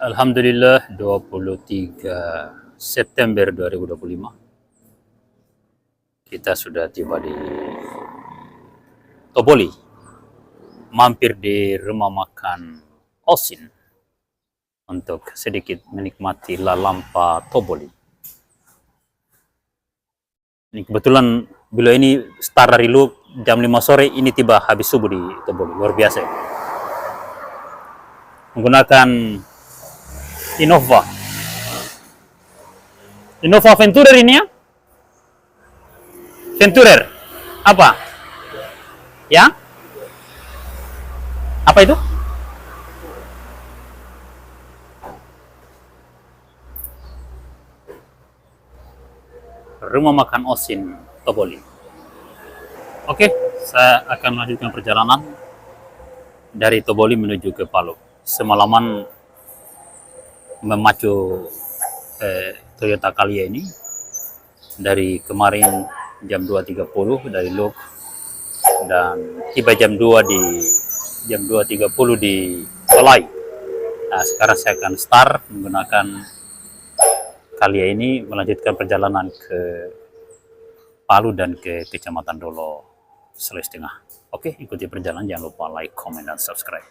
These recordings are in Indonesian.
Alhamdulillah 23 September 2025 kita sudah tiba di Toboli, mampir di rumah makan Osin untuk sedikit menikmati lalampa Toboli. Ini kebetulan beliau ini start dari jam 5 sore, ini tiba habis subuh di Toboli, luar biasa ya. Menggunakan Innova Venturer ini ya. Venturer apa ya, apa itu? Rumah makan Osin Toboli. Oke, saya akan melanjutkan perjalanan dari Toboli menuju ke Palu. Semalaman memacu Toyota Calya ini dari kemarin jam 2.30 dari Lok, dan tiba jam 2.30 di Tolai. Nah, sekarang saya akan start menggunakan Calya ini melanjutkan perjalanan ke Palu dan ke Kecamatan Dolo, Sulawesi Tengah. Oke, ikuti perjalanan, jangan lupa like, comment, dan subscribe.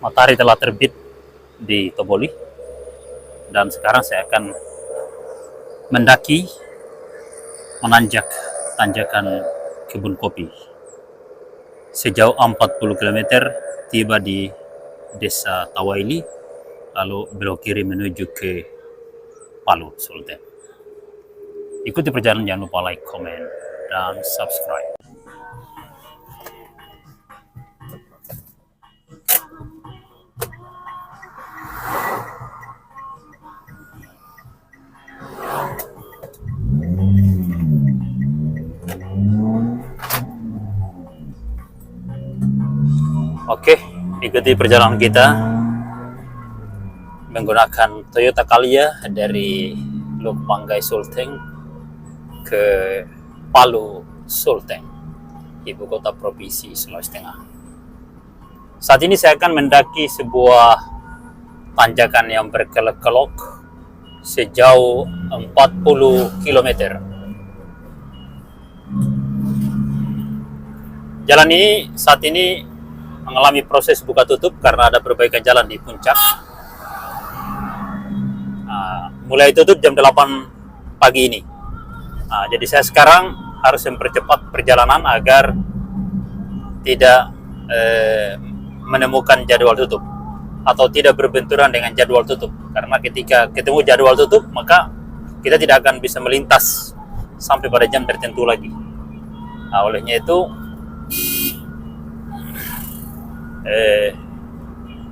Matahari telah terbit di Toboli dan sekarang saya akan mendaki, menanjak tanjakan kebun kopi sejauh 40 km, tiba di Desa Tawaili, lalu belok kiri menuju ke Palu, Sultan. Ikuti perjalanan, jangan lupa like, comment, dan subscribe. Oke, ikuti perjalanan kita menggunakan Toyota Calya dari Lok Banggai Sulteng ke Palu Sulteng, ibu kota provinsi Sulawesi Tengah. Saat ini saya akan mendaki sebuah tanjakan yang berkelok-kelok sejauh 40 km. Jalan ini saat ini mengalami proses buka tutup karena ada perbaikan jalan di puncak. Mulai tutup jam 8 pagi ini. Jadi saya sekarang harus mempercepat perjalanan agar tidak menemukan jadwal tutup atau tidak berbenturan dengan jadwal tutup. Karena ketika ketemu jadwal tutup, maka kita tidak akan bisa melintas sampai pada jam tertentu lagi. Olehnya itu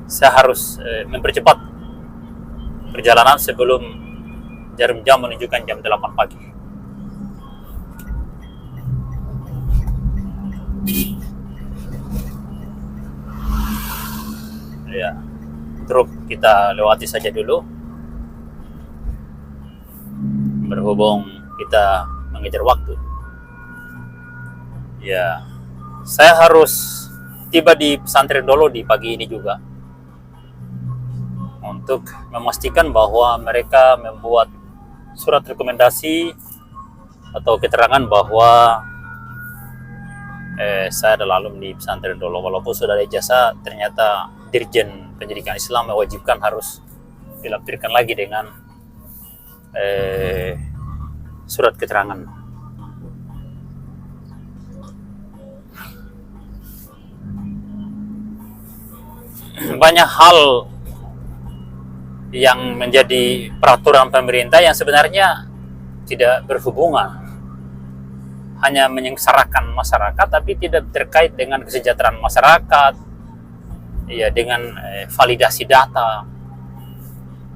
saya harus mempercepat perjalanan sebelum jarum jam menunjukkan jam 8 pagi. Ya, truk kita lewati saja dulu, berhubung kita mengejar waktu. Ya, saya harus tiba di pesantren Dolo di pagi ini juga untuk memastikan bahwa mereka membuat surat rekomendasi atau keterangan bahwa saya adalah alumni pesantren Dolo. Walaupun sudah ada ijazah, ternyata Dirjen Pendidikan Islam mewajibkan harus dilampirkan lagi dengan surat keterangan. Banyak hal yang menjadi peraturan pemerintah yang sebenarnya tidak berhubungan, hanya menyengsarakan masyarakat tapi tidak terkait dengan kesejahteraan masyarakat, ya, dengan validasi data.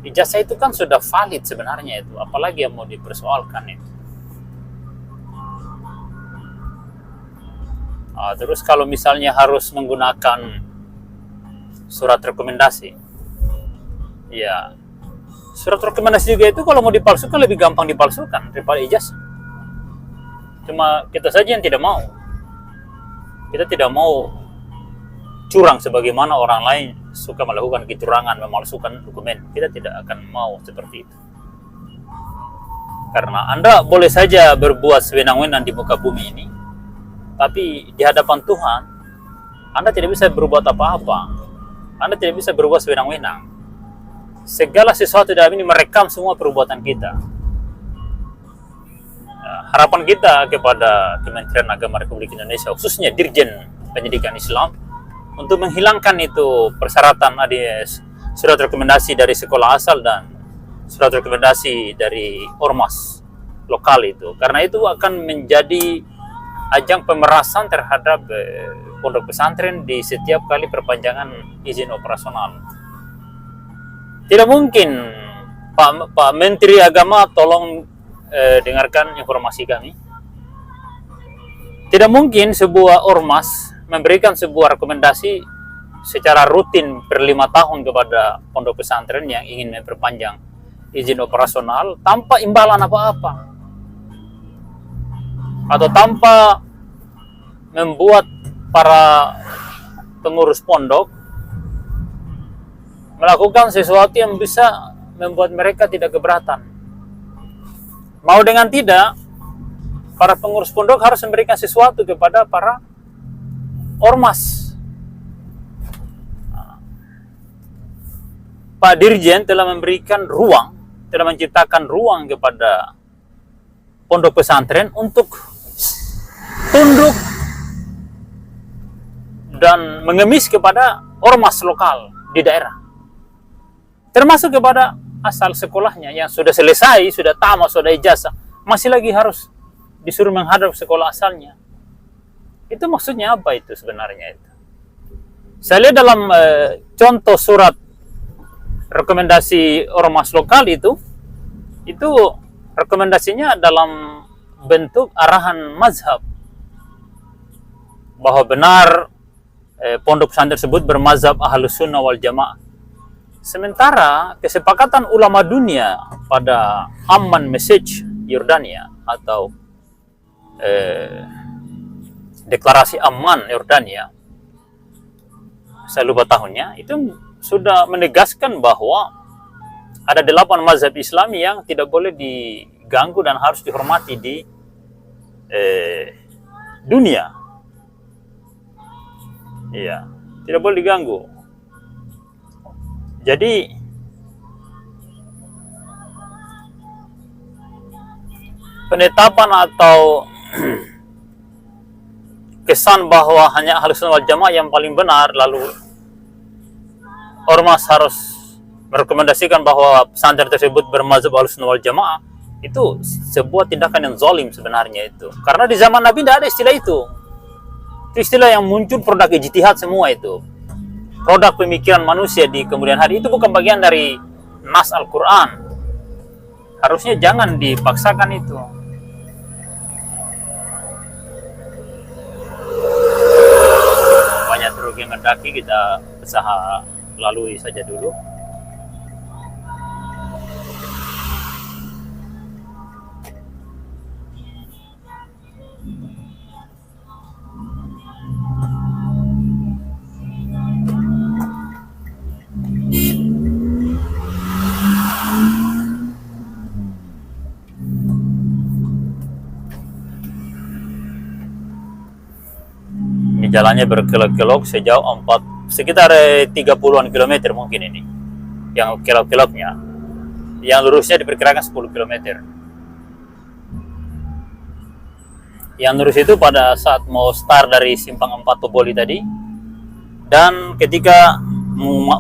Ijazah itu kan sudah valid sebenarnya itu, apalagi yang mau dipersoalkan itu. Terus kalau misalnya harus menggunakan surat rekomendasi, ya, surat rekomendasi juga itu kalau mau dipalsukan lebih gampang dipalsukan daripada ijazah. Cuma kita saja yang tidak mau. Kita tidak mau curang sebagaimana orang lain suka melakukan kecurangan, memalsukan dokumen. Kita tidak akan mau seperti itu. Karena Anda boleh saja berbuat sewenang-wenang di muka bumi ini, tapi di hadapan Tuhan, Anda tidak bisa berbuat apa-apa. Anda tidak bisa berbuat sewenang-wenang. Segala sesuatu dalam ini merekam semua perbuatan kita. Harapan kita kepada Kementerian Agama Republik Indonesia, khususnya Dirjen Pendidikan Islam, untuk menghilangkan itu persyaratan ada surat rekomendasi dari sekolah asal dan surat rekomendasi dari ormas lokal itu, karena itu akan menjadi ajang pemerasan terhadap pondok pesantren di setiap kali perpanjangan izin operasional. Tidak mungkin, Pak Menteri Agama, tolong dengarkan informasi kami. Tidak mungkin sebuah ormas memberikan sebuah rekomendasi secara rutin per 5 tahun kepada pondok pesantren yang ingin memperpanjang izin operasional tanpa imbalan apa-apa, atau tanpa membuat para pengurus pondok melakukan sesuatu yang bisa membuat mereka tidak keberatan. Mau dengan tidak, para pengurus pondok harus memberikan sesuatu kepada para ormas. Pak Dirjen telah memberikan ruang, telah menciptakan ruang kepada pondok pesantren untuk tunduk dan mengemis kepada ormas lokal di daerah, termasuk kepada asal sekolahnya yang sudah selesai, sudah tamat, sudah ijazah, masih lagi harus disuruh menghadap sekolah asalnya. Itu maksudnya apa itu sebenarnya itu? Saya lihat dalam contoh surat rekomendasi ormas lokal itu rekomendasinya dalam bentuk arahan mazhab, bahwa benar pondok pesantren tersebut bermazhab Ahlus Sunnah wal Jamaah. Sementara kesepakatan ulama dunia pada Amman Message Yordania atau deklarasi Amman Yordania, saya lupa tahunnya, itu sudah menegaskan bahwa ada 8 mazhab Islam yang tidak boleh diganggu dan harus dihormati di dunia. Iya, tidak boleh diganggu. Jadi penetapan atau kesan bahwa hanya Ahlus Sunnah wal Jamaah yang paling benar, lalu ormas harus merekomendasikan bahwa pesantren tersebut bermazhab Ahlus Sunnah wal Jamaah, itu sebuah tindakan yang zalim sebenarnya itu. Karena di zaman Nabi tidak ada istilah itu. Itu istilah yang muncul produk ijtihad semua itu. Produk pemikiran manusia di kemudian hari, itu bukan bagian dari nas Al-Quran. Harusnya jangan dipaksakan itu. Banyak truk yang mendaki, kita usaha lalui saja dulu. Jalannya berkelok-kelok sejauh sekitar 30-an kilometer mungkin ini. Yang kelok-keloknya. Yang lurusnya diperkirakan 10 kilometer. Yang lurus itu pada saat mau start dari Simpang 4 Toboli tadi, dan ketika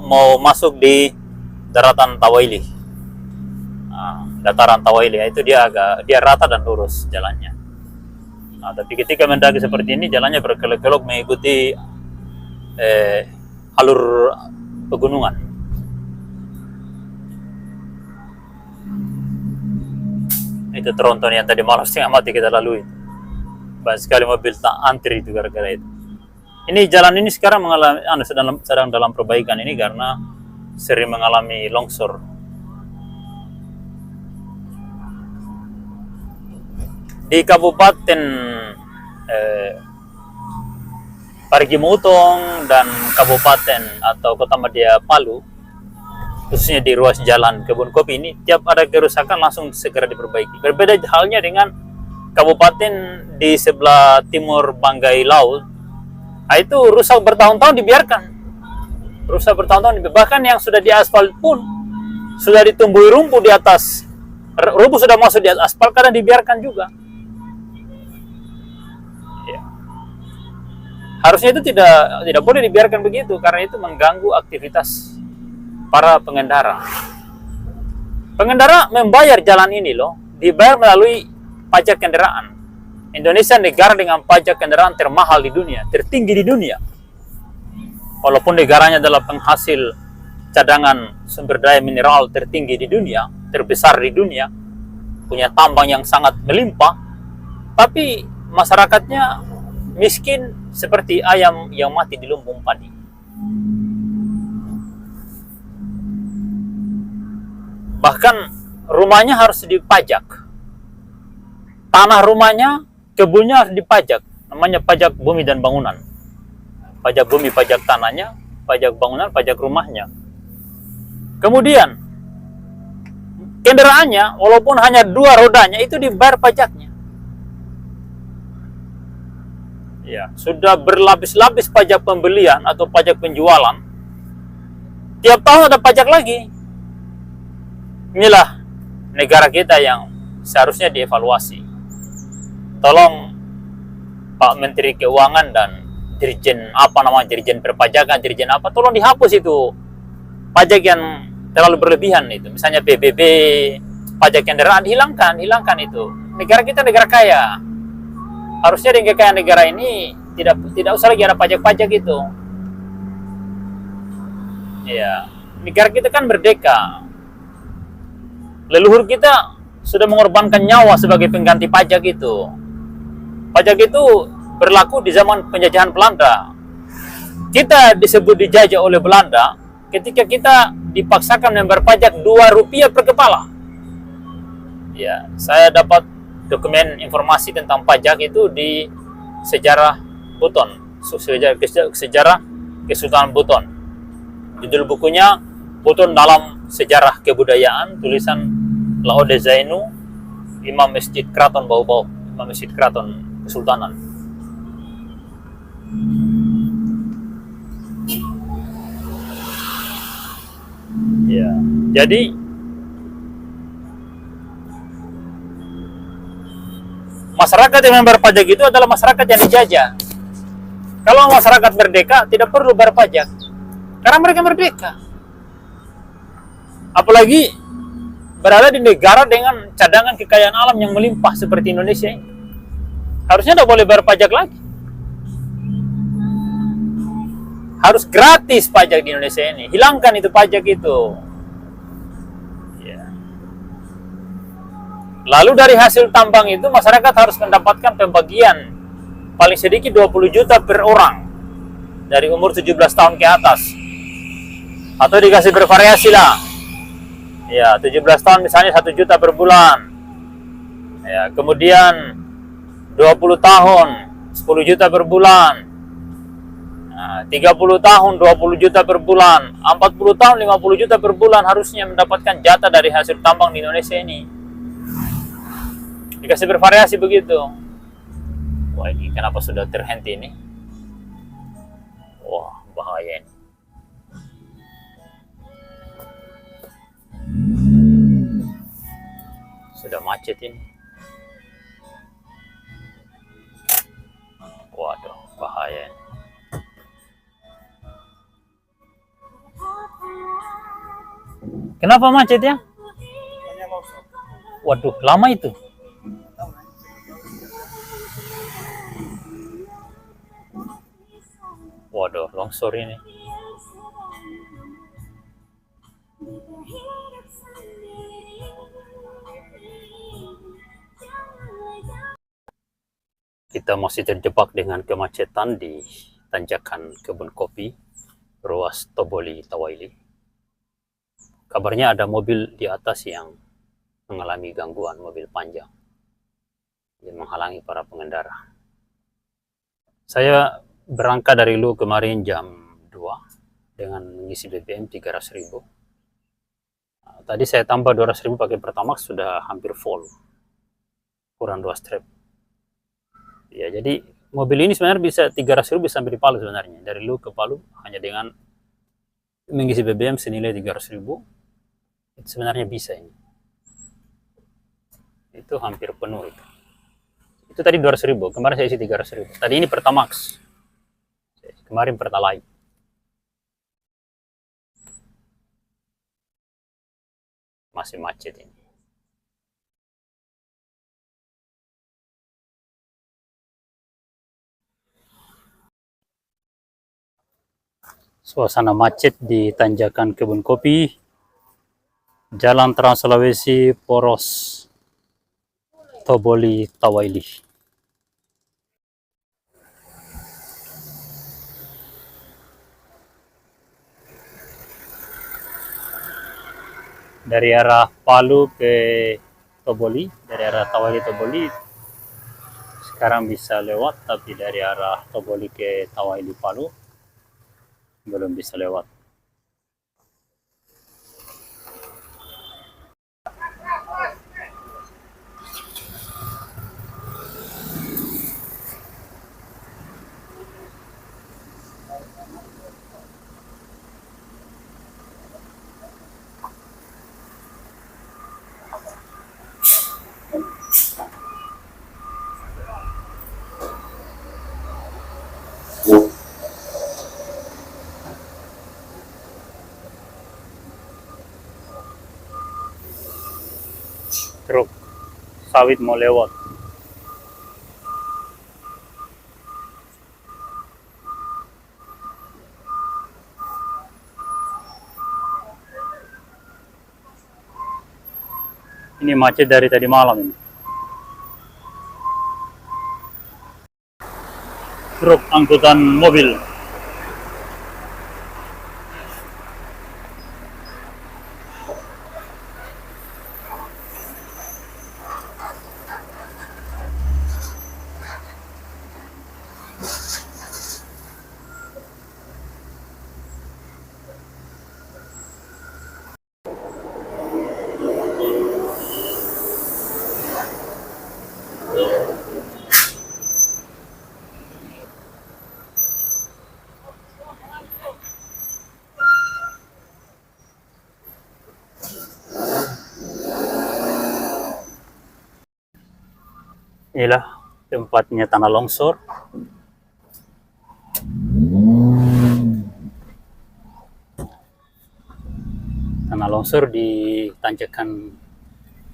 mau masuk di daratan Tawaili. Dataran Tawaili itu dia rata dan lurus jalannya. Tapi ketika mendaki seperti ini, jalannya berkelok-kelok mengikuti alur pegunungan. Itu tronton yang tadi malam setengah mati kita lalui. Banyak sekali mobil tak antri itu gara-gara itu. Ini jalan ini sekarang sedang dalam perbaikan ini karena sering mengalami longsor. Di Kabupaten Parigi Mutong dan Kabupaten atau Kota Madya Palu, khususnya di ruas jalan kebun kopi ini, tiap ada kerusakan langsung segera diperbaiki. Berbeda halnya dengan kabupaten di sebelah timur Banggai Laut, itu rusak bertahun-tahun dibiarkan. Rusak bertahun-tahun, bahkan yang sudah diaspal pun sudah ditumbuhi rumput di atas, rumput sudah masuk di atas aspal karena dibiarkan juga. Harusnya itu tidak boleh dibiarkan begitu, karena itu mengganggu aktivitas para pengendara. Pengendara membayar jalan ini loh, dibayar melalui pajak kendaraan. Indonesia negara dengan pajak kendaraan termahal di dunia, tertinggi di dunia. Walaupun negaranya adalah penghasil cadangan sumber daya mineral tertinggi di dunia, terbesar di dunia, punya tambang yang sangat melimpah, tapi masyarakatnya miskin seperti ayam yang mati di lumbung padi. Bahkan rumahnya harus dipajak. Tanah rumahnya, kebunnya harus dipajak. Namanya pajak bumi dan bangunan. Pajak bumi, pajak tanahnya, pajak bangunan, pajak rumahnya. Kemudian, kendaraannya, walaupun hanya 2 rodanya, itu dibayar pajaknya. Ya, sudah berlapis-lapis pajak pembelian atau pajak penjualan. Tiap tahun ada pajak lagi. Inilah negara kita yang seharusnya dievaluasi. Tolong Pak Menteri Keuangan dan Dirjen Perpajakan, Dirjen apa, tolong dihapus itu pajak yang terlalu berlebihan itu. Misalnya PBB, pajak kendaraan, hilangkan itu. Negara kita negara kaya. Harusnya di kekayaan negara ini tidak usah lagi ada pajak-pajak itu. Ya, negara kita kan merdeka. Leluhur kita sudah mengorbankan nyawa sebagai pengganti pajak itu. Pajak itu berlaku di zaman penjajahan Belanda. Kita disebut dijajah oleh Belanda ketika kita dipaksakan membayar pajak Rp2 per kepala. Ya, saya dapat dokumen informasi tentang pajak itu di sejarah Buton, sejarah Kesultanan Buton. Judul bukunya Buton dalam Sejarah Kebudayaan, tulisan Laode Zainu, Imam Masjid Keraton Bau-Bau, Imam Masjid Keraton Kesultanan. Ya, jadi masyarakat yang membayar pajak itu adalah masyarakat yang dijajah. Kalau masyarakat merdeka, tidak perlu bayar pajak. Karena mereka merdeka. Apalagi berada di negara dengan cadangan kekayaan alam yang melimpah seperti Indonesia ini. Harusnya tidak boleh bayar pajak lagi. Harus gratis pajak di Indonesia ini. Hilangkan itu pajak itu. Lalu dari hasil tambang itu masyarakat harus mendapatkan pembagian paling sedikit 20 juta per orang dari umur 17 tahun ke atas. Atau dikasih bervariasi lah. Ya, 17 tahun misalnya 1 juta per bulan. Ya, kemudian 20 tahun 10 juta per bulan. Nah, 30 tahun 20 juta per bulan. 40 tahun 50 juta per bulan harusnya mendapatkan jatah dari hasil tambang di Indonesia ini. Dikasih bervariasi begitu. Wah, ini kenapa sudah terhenti ini? Wah, bahaya ini. Sudah macet ini. Waduh, bahaya ini. Kenapa macet ya? Waduh, lama itu. Waduh, longsor ini. Kita masih terjebak dengan kemacetan di tanjakan kebun kopi, ruas Toboli Tawaili. Kabarnya ada mobil di atas yang mengalami gangguan, mobil panjang yang menghalangi para pengendara. Saya berangkat dari lu kemarin jam 2 dengan mengisi BBM 300.000. Tadi saya tambah 200.000 pakai Pertamax sudah hampir full, kurang 2 strap. Ya, jadi mobil ini sebenarnya bisa 300.000 bisa sampai di Palu sebenarnya. Dari lu ke Palu hanya dengan mengisi BBM senilai 300.000 itu sebenarnya bisa ini. Itu hampir penuh itu. Itu tadi 200.000, kemarin saya isi 300.000. Tadi ini Pertamax, kemarin Pertalite. Masih macet ini. Suasana macet di tanjakan Kebun Kopi, Jalan Trans Sulawesi, Poros, Toboli, Tawaili. Dari arah Palu ke Toboli, dari arah Tawaili Toboli sekarang bisa lewat, tapi dari arah Toboli ke Tawaili Palu belum bisa lewat. Truk sawit mau lewat. Ini macet dari tadi malam ini. Truk angkutan mobil. Inilah tempatnya tanah longsor. Tanah longsor di tanjakan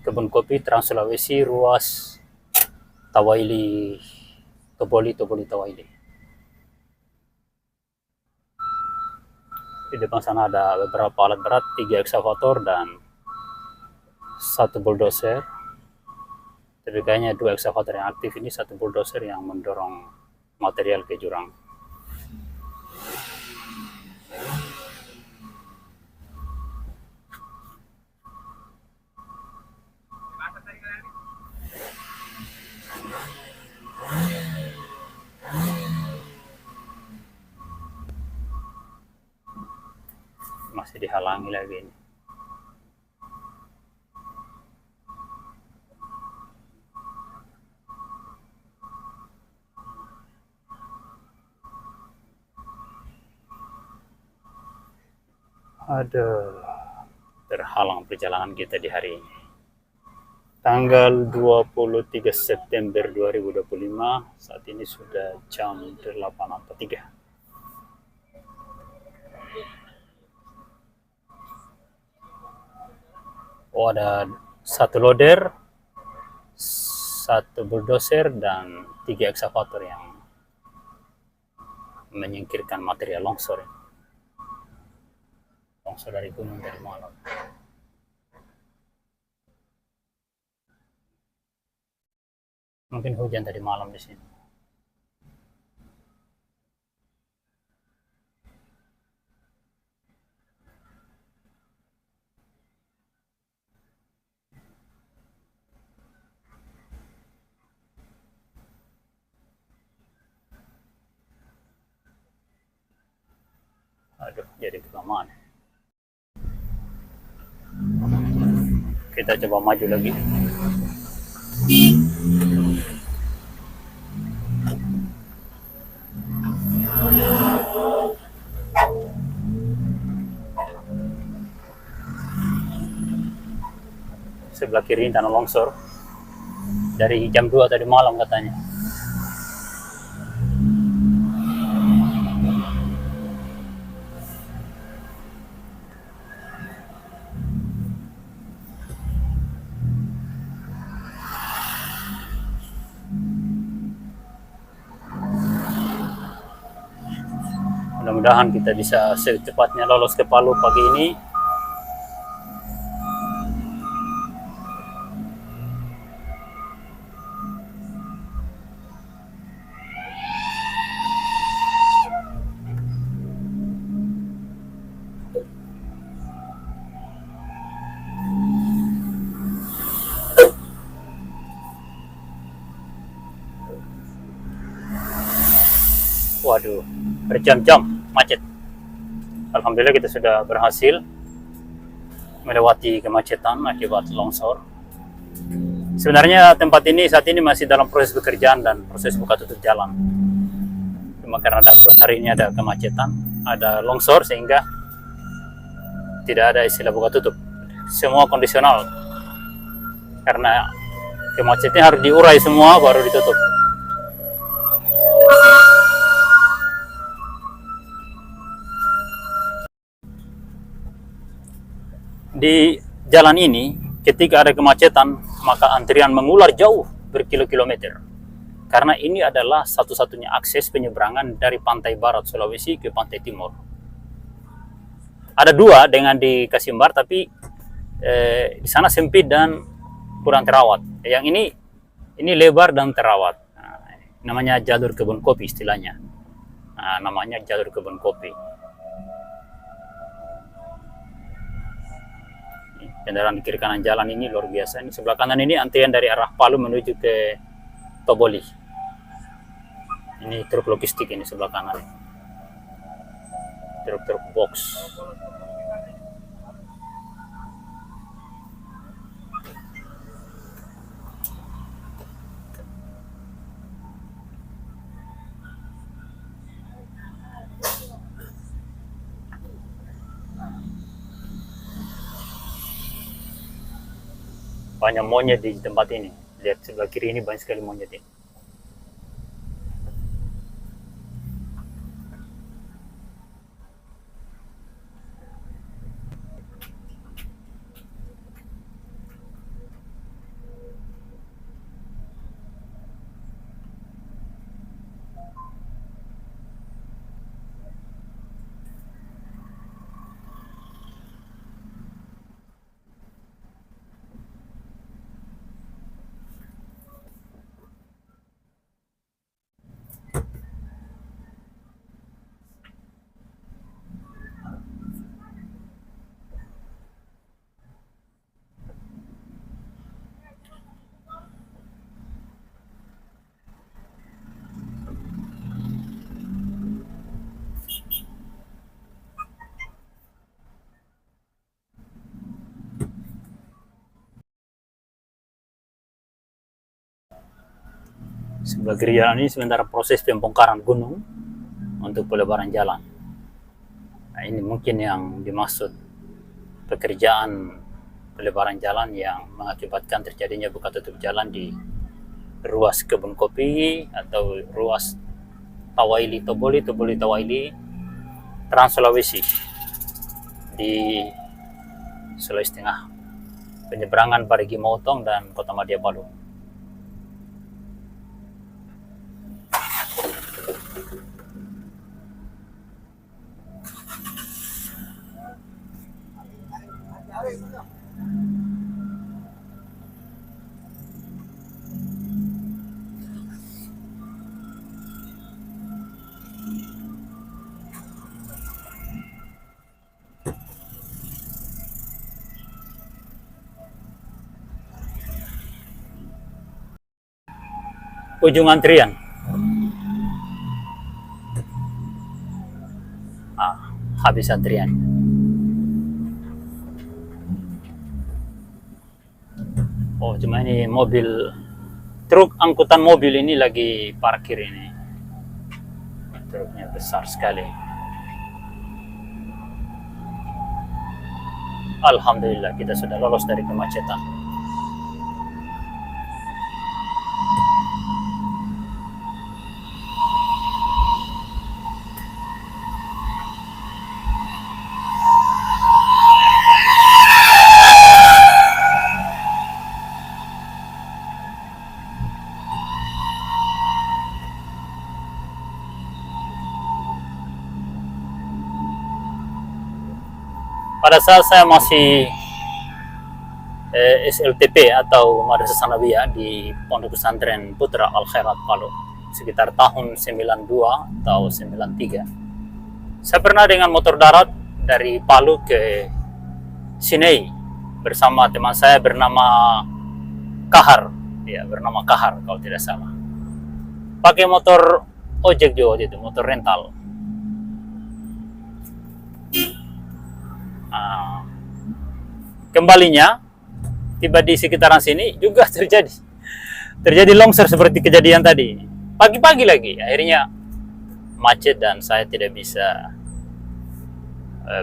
Kebun Kopi, Trans Sulawesi, ruas Tawaili, Toboli, Toboli Tawaili. Di depan sana ada beberapa alat berat, 3 eksavator dan 1 bulldozer. Tapi kayaknya 2 eksavator yang aktif ini, 1 bulldozer yang mendorong material ke jurang. Masih dihalangi lagi ini. Aduh, terhalang perjalanan kita di hari ini. Tanggal 23 September 2025, saat ini sudah jam 8.03. Oh, ada 1 loader, 1 bulldozer dan 3 eksavator yang menyingkirkan material longsor. Longsor dari gunung dari malam. Mungkin hujan tadi malam di sini. jadi kelamaan. Kita coba maju lagi. Sebelah kiri tanah longsor dari jam 2 tadi malam katanya. Mudah-mudahan kita bisa secepatnya lolos ke Palu pagi ini. Waduh, berjam-jam macet. Alhamdulillah kita sudah berhasil melewati kemacetan akibat longsor. Sebenarnya tempat ini saat ini masih dalam proses pekerjaan dan proses buka tutup jalan. Cuma karena hari ini ada kemacetan, ada longsor sehingga tidak ada istilah buka tutup. Semua kondisional. Karena kemacetannya harus diurai semua baru ditutup. Di jalan ini, ketika ada kemacetan, maka antrian mengular jauh berkilo-kilometer. Karena ini adalah satu-satunya akses penyeberangan dari pantai barat Sulawesi ke pantai timur. Ada dua dengan di Kasimbar, tapi di sana sempit dan kurang terawat. Yang ini lebar dan terawat. Nah, namanya jalur kebun kopi istilahnya. Nah, namanya jalur kebun kopi. Kendaraan di kiri kanan jalan ini luar biasa. Ini sebelah kanan ini antrian dari arah Palu menuju ke Toboli. Ini truk logistik ini sebelah kanan. Truk-truk box. Banyak monyet di tempat ini. Lihat sebelah kiri ini banyak sekali monyet ini. Sebelah kiri jalan ini sementara proses pembongkaran gunung untuk pelebaran jalan. Nah, ini mungkin yang dimaksud pekerjaan pelebaran jalan yang mengakibatkan terjadinya buka tutup jalan di ruas kebun kopi atau ruas Tawaili Toboli, Toboli Tawaili, Trans Sulawesi di Sulawesi Tengah, penyeberangan Parigi Motong dan Kota Madia Palu. Ujung antrian. habis antrian. Oh, cuma ini mobil truk angkutan mobil ini lagi parkir ini. Truknya besar sekali. Alhamdulillah kita sudah lolos dari kemacetan. Pada saat saya masih SLTP atau Madrasah Sanawiyah di Pondok Pesantren Putra Al Khairat Palu sekitar tahun 92 atau 93, saya pernah dengan motor darat dari Palu ke Sinei bersama teman saya bernama Kahar, ya bernama Kahar kalau tidak salah, pakai motor ojek juga waktu itu, motor rental. Kembalinya tiba di sekitaran sini juga terjadi longsor seperti kejadian tadi. Pagi-pagi lagi, akhirnya macet dan saya tidak bisa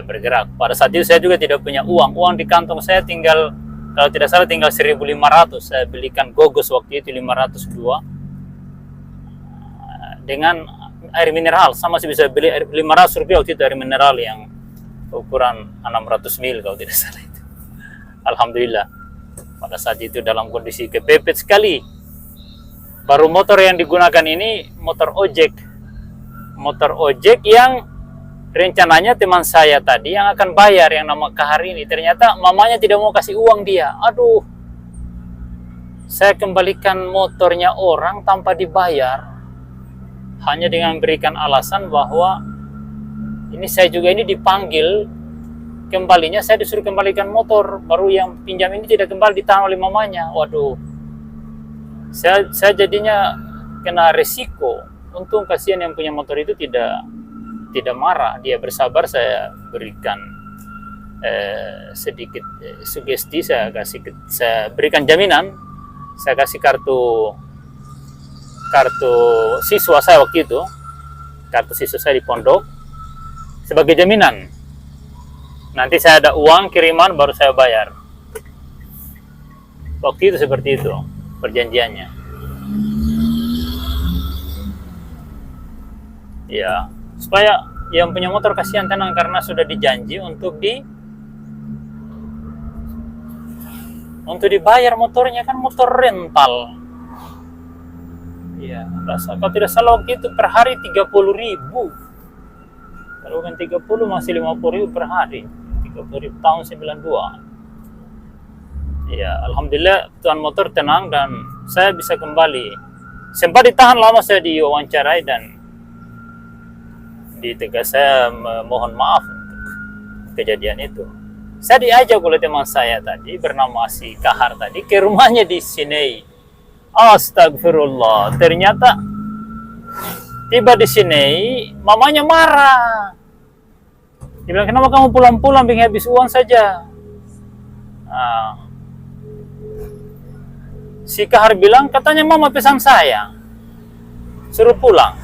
bergerak. Pada saat itu saya juga tidak punya uang. Uang di kantong saya tinggal, kalau tidak salah tinggal 1.500. Saya belikan gogos waktu itu 502 dengan air mineral. Sama sih bisa beli 500 rupiah waktu itu air mineral yang ukuran 600 ml kalau tidak salah itu. Alhamdulillah pada saat itu dalam kondisi kepepet sekali. Baru motor yang digunakan ini motor ojek yang rencananya teman saya tadi yang akan bayar, yang nama Kahar ini, ternyata mamanya tidak mau kasih uang dia. Aduh, saya kembalikan motornya orang tanpa dibayar, hanya dengan memberikan alasan bahwa ini saya juga ini dipanggil, kembalinya saya disuruh kembalikan motor, baru yang pinjam ini tidak kembali, ditahan oleh mamanya. Waduh, saya jadinya kena resiko. Untung kasihan yang punya motor itu tidak marah, dia bersabar. Saya berikan sedikit sugesti, saya berikan jaminan, saya kasih kartu siswa saya waktu itu, kartu siswa saya di pondok sebagai jaminan. Nanti saya ada uang kiriman baru saya bayar. Waktu itu seperti itu perjanjiannya. Ya, supaya yang punya motor kasihan tenang karena sudah dijanji untuk dibayar motornya, kan motor rental. Ya, kalau tidak salah waktu itu per hari 30.000. Kalau kan 30 masih 50.000 per hari. 30.000 tahun 92. Ya, alhamdulillah tuan motor tenang dan saya bisa kembali. Sempat ditahan lama, saya diwawancarai dan ditegas saya mohon maaf untuk kejadian itu. Saya diajak oleh teman saya tadi bernama si Kahar tadi ke rumahnya di Sinei. Astagfirullah, ternyata tiba di sini, mamanya marah. Dia bilang, kenapa kamu pulang-pulang, pengen habis uang saja. Si Kahar bilang, katanya mama pesan saya, suruh pulang.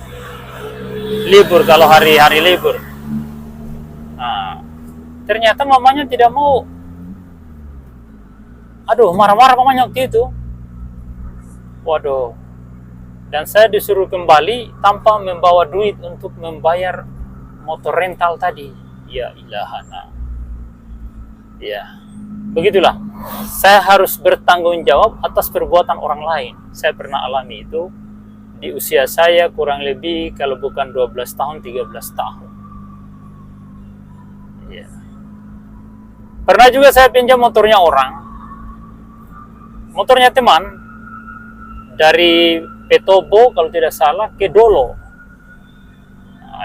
Libur kalau hari-hari libur. Ternyata mamanya tidak mau. Aduh, marah-marah mamanya waktu itu. Waduh. Dan saya disuruh kembali tanpa membawa duit untuk membayar motor rental tadi. Ya ilahana. Ya, begitulah. Saya harus bertanggung jawab atas perbuatan orang lain. Saya pernah alami itu di usia saya kurang lebih kalau bukan 12 tahun, 13 tahun. Ya. Pernah juga saya pinjam motornya orang. Motornya teman dari Petobo kalau tidak salah ke Dolo.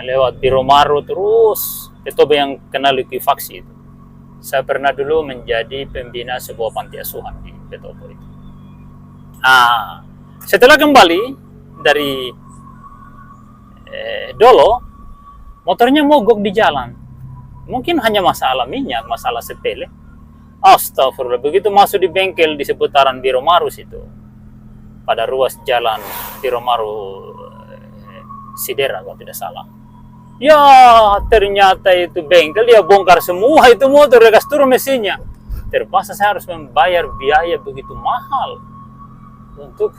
Lewat Biro Maru terus Petobo yang kena likuifaksi itu. Saya pernah dulu menjadi pembina sebuah panti asuhan di Petobo itu. Setelah kembali dari Dolo, motornya mogok di jalan. Mungkin hanya masalah minyak, masalah sepele. Astagfirullah, begitu masuk di bengkel di seputaran Biromarus itu, pada ruas jalan Biromaru Sidera kalau tidak salah. Ya, ternyata itu bengkel dia bongkar semua itu motor, dia kasih turun mesinnya. Terpaksa saya harus membayar biaya begitu mahal untuk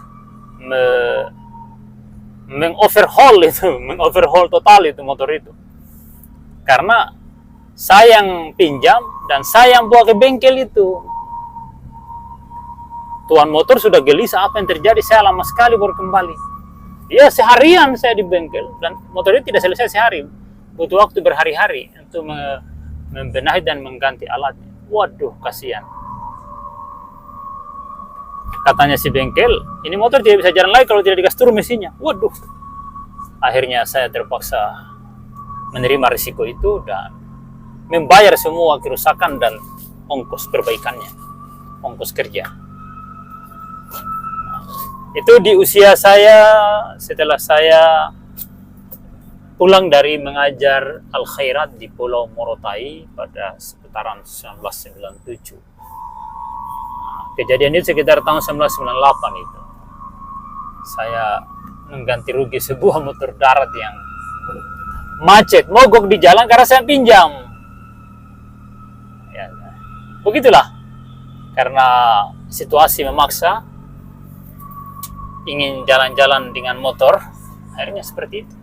mengoverhaul itu, mengoverhaul total itu motor itu. Karena saya yang pinjam dan saya yang bawa ke bengkel itu. Tuan motor sudah gelisah apa yang terjadi, saya lama sekali baru kembali. Ya seharian saya di bengkel dan motor itu tidak selesai sehari. Butuh waktu berhari-hari untuk membenahi dan mengganti alatnya. Waduh, kasihan. Katanya si bengkel, ini motor tidak bisa jalan lagi kalau tidak dikasih turun mesinnya. Waduh. Akhirnya saya terpaksa menerima risiko itu dan membayar semua kerusakan dan ongkos perbaikannya, ongkos kerja. Itu di usia saya setelah saya pulang dari mengajar Al-Khairat di Pulau Morotai pada sekitaran 1997. Kejadian itu sekitar tahun 1998 itu. Saya mengganti rugi sebuah motor darat yang macet, mogok di jalan karena saya pinjam. Ya, begitulah. Karena situasi memaksa, ingin jalan-jalan dengan motor, akhirnya seperti itu.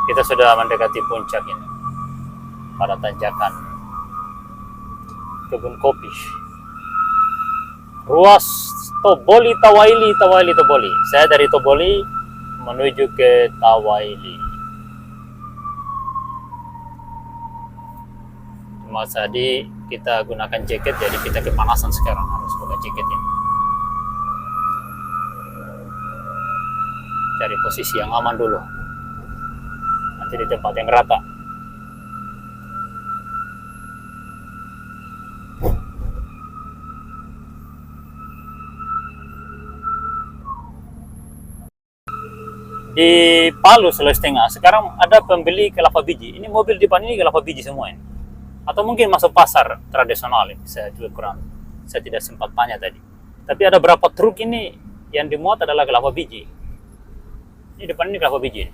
Kita sudah mendekati puncak ini pada tanjakan kebun kopi. Ruas Toboli Tawaili, Tawaili Toboli. Saya dari Toboli menuju ke Tawaili. Cuma tadi kita gunakan jaket, jadi kita kepanasan sekarang, harus pakai jaket ini. Cari posisi yang aman dulu. Nanti di tempat yang rata. Di Palu, Sulawesi Tengah, sekarang ada pembeli kelapa biji. Ini mobil depan ini kelapa biji semua ini. Atau mungkin masuk pasar tradisional ini. Saya juga kurang, saya tidak sempat tanya tadi. Tapi ada berapa truk ini yang dimuat adalah kelapa biji. Ini depan ini kelapa biji.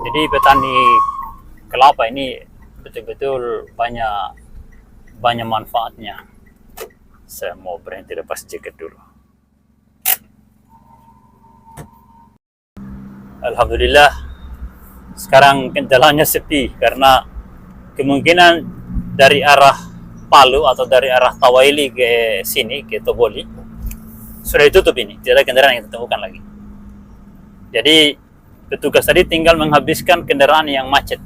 Jadi petani kelapa ini betul-betul banyak manfaatnya. Saya mau berhenti lepas jaket dulu. Alhamdulillah sekarang jalannya sepi karena kemungkinan dari arah Palu atau dari arah Tawaili ke sini, ke Toboli, sudah ditutup ini, tidak ada kendaraan yang ditemukan lagi. Jadi petugas tadi tinggal menghabiskan kendaraan yang macet,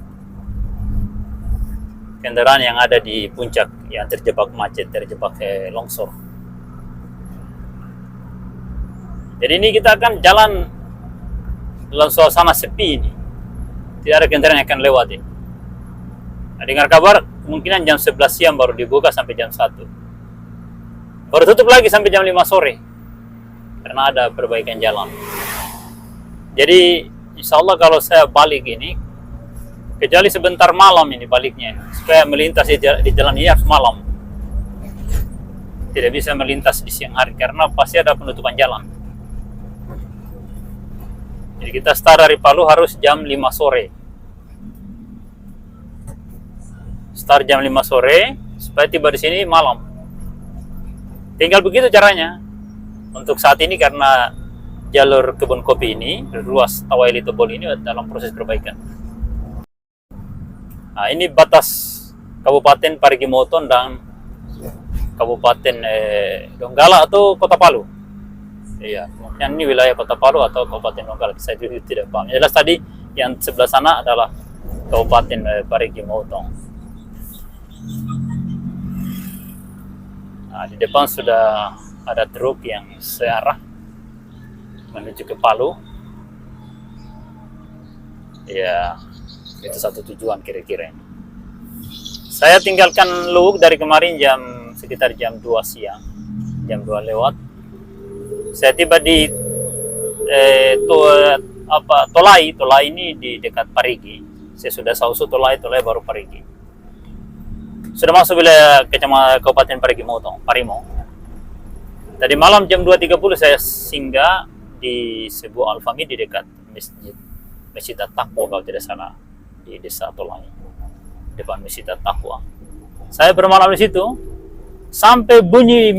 kendaraan yang ada di puncak yang terjebak macet, terjebak longsor. Jadi ini kita akan jalan dalam suasana sepi ini, tidak ada kendaraan yang akan lewat ini. Nah, dengar kabar kemungkinan jam 11 siang baru dibuka sampai jam 1, baru tutup lagi sampai jam 5 sore karena ada perbaikan jalan. Jadi insya Allah kalau saya balik ini, kecuali sebentar malam ini baliknya, supaya melintas di jalan ini harus malam, tidak bisa melintas di siang hari karena pasti ada penutupan jalan. Jadi kita start dari Palu harus jam 5 sore. Start jam 5 sore supaya tiba di sini malam. Tinggal begitu caranya. Untuk saat ini karena jalur kebun kopi ini, ruas Tawaili Toboli ini dalam proses perbaikan. Nah, ini batas Kabupaten Parigi Motong dan Kabupaten Donggala atau Kota Palu. Iya, yang ini wilayah Kota Palu atau Kabupaten Donggala, saya juga tidak paham. Jelas tadi yang sebelah sana adalah Kabupaten Parigi Motong. Nah, di depan sudah ada truk yang searah menuju ke Palu. Ya, itu satu tujuan kira-kira. Saya tinggalkan Luwuk dari kemarin sekitar jam 2 siang, jam 2 lewat. Saya tiba di Tolai. Tolai ini di dekat Parigi. Saya sudah sausu Tolai baru Parigi. Sudah masuk wilayah kecamatan Kabupaten Parimo. Tadi malam jam 2.30 saya singgah di sebuah Alfamidi di dekat Masjid At-Taqwa kalau tidak salah, di desa Tolai, depan Masjid At-Taqwa. Saya bermalam di situ sampai bunyi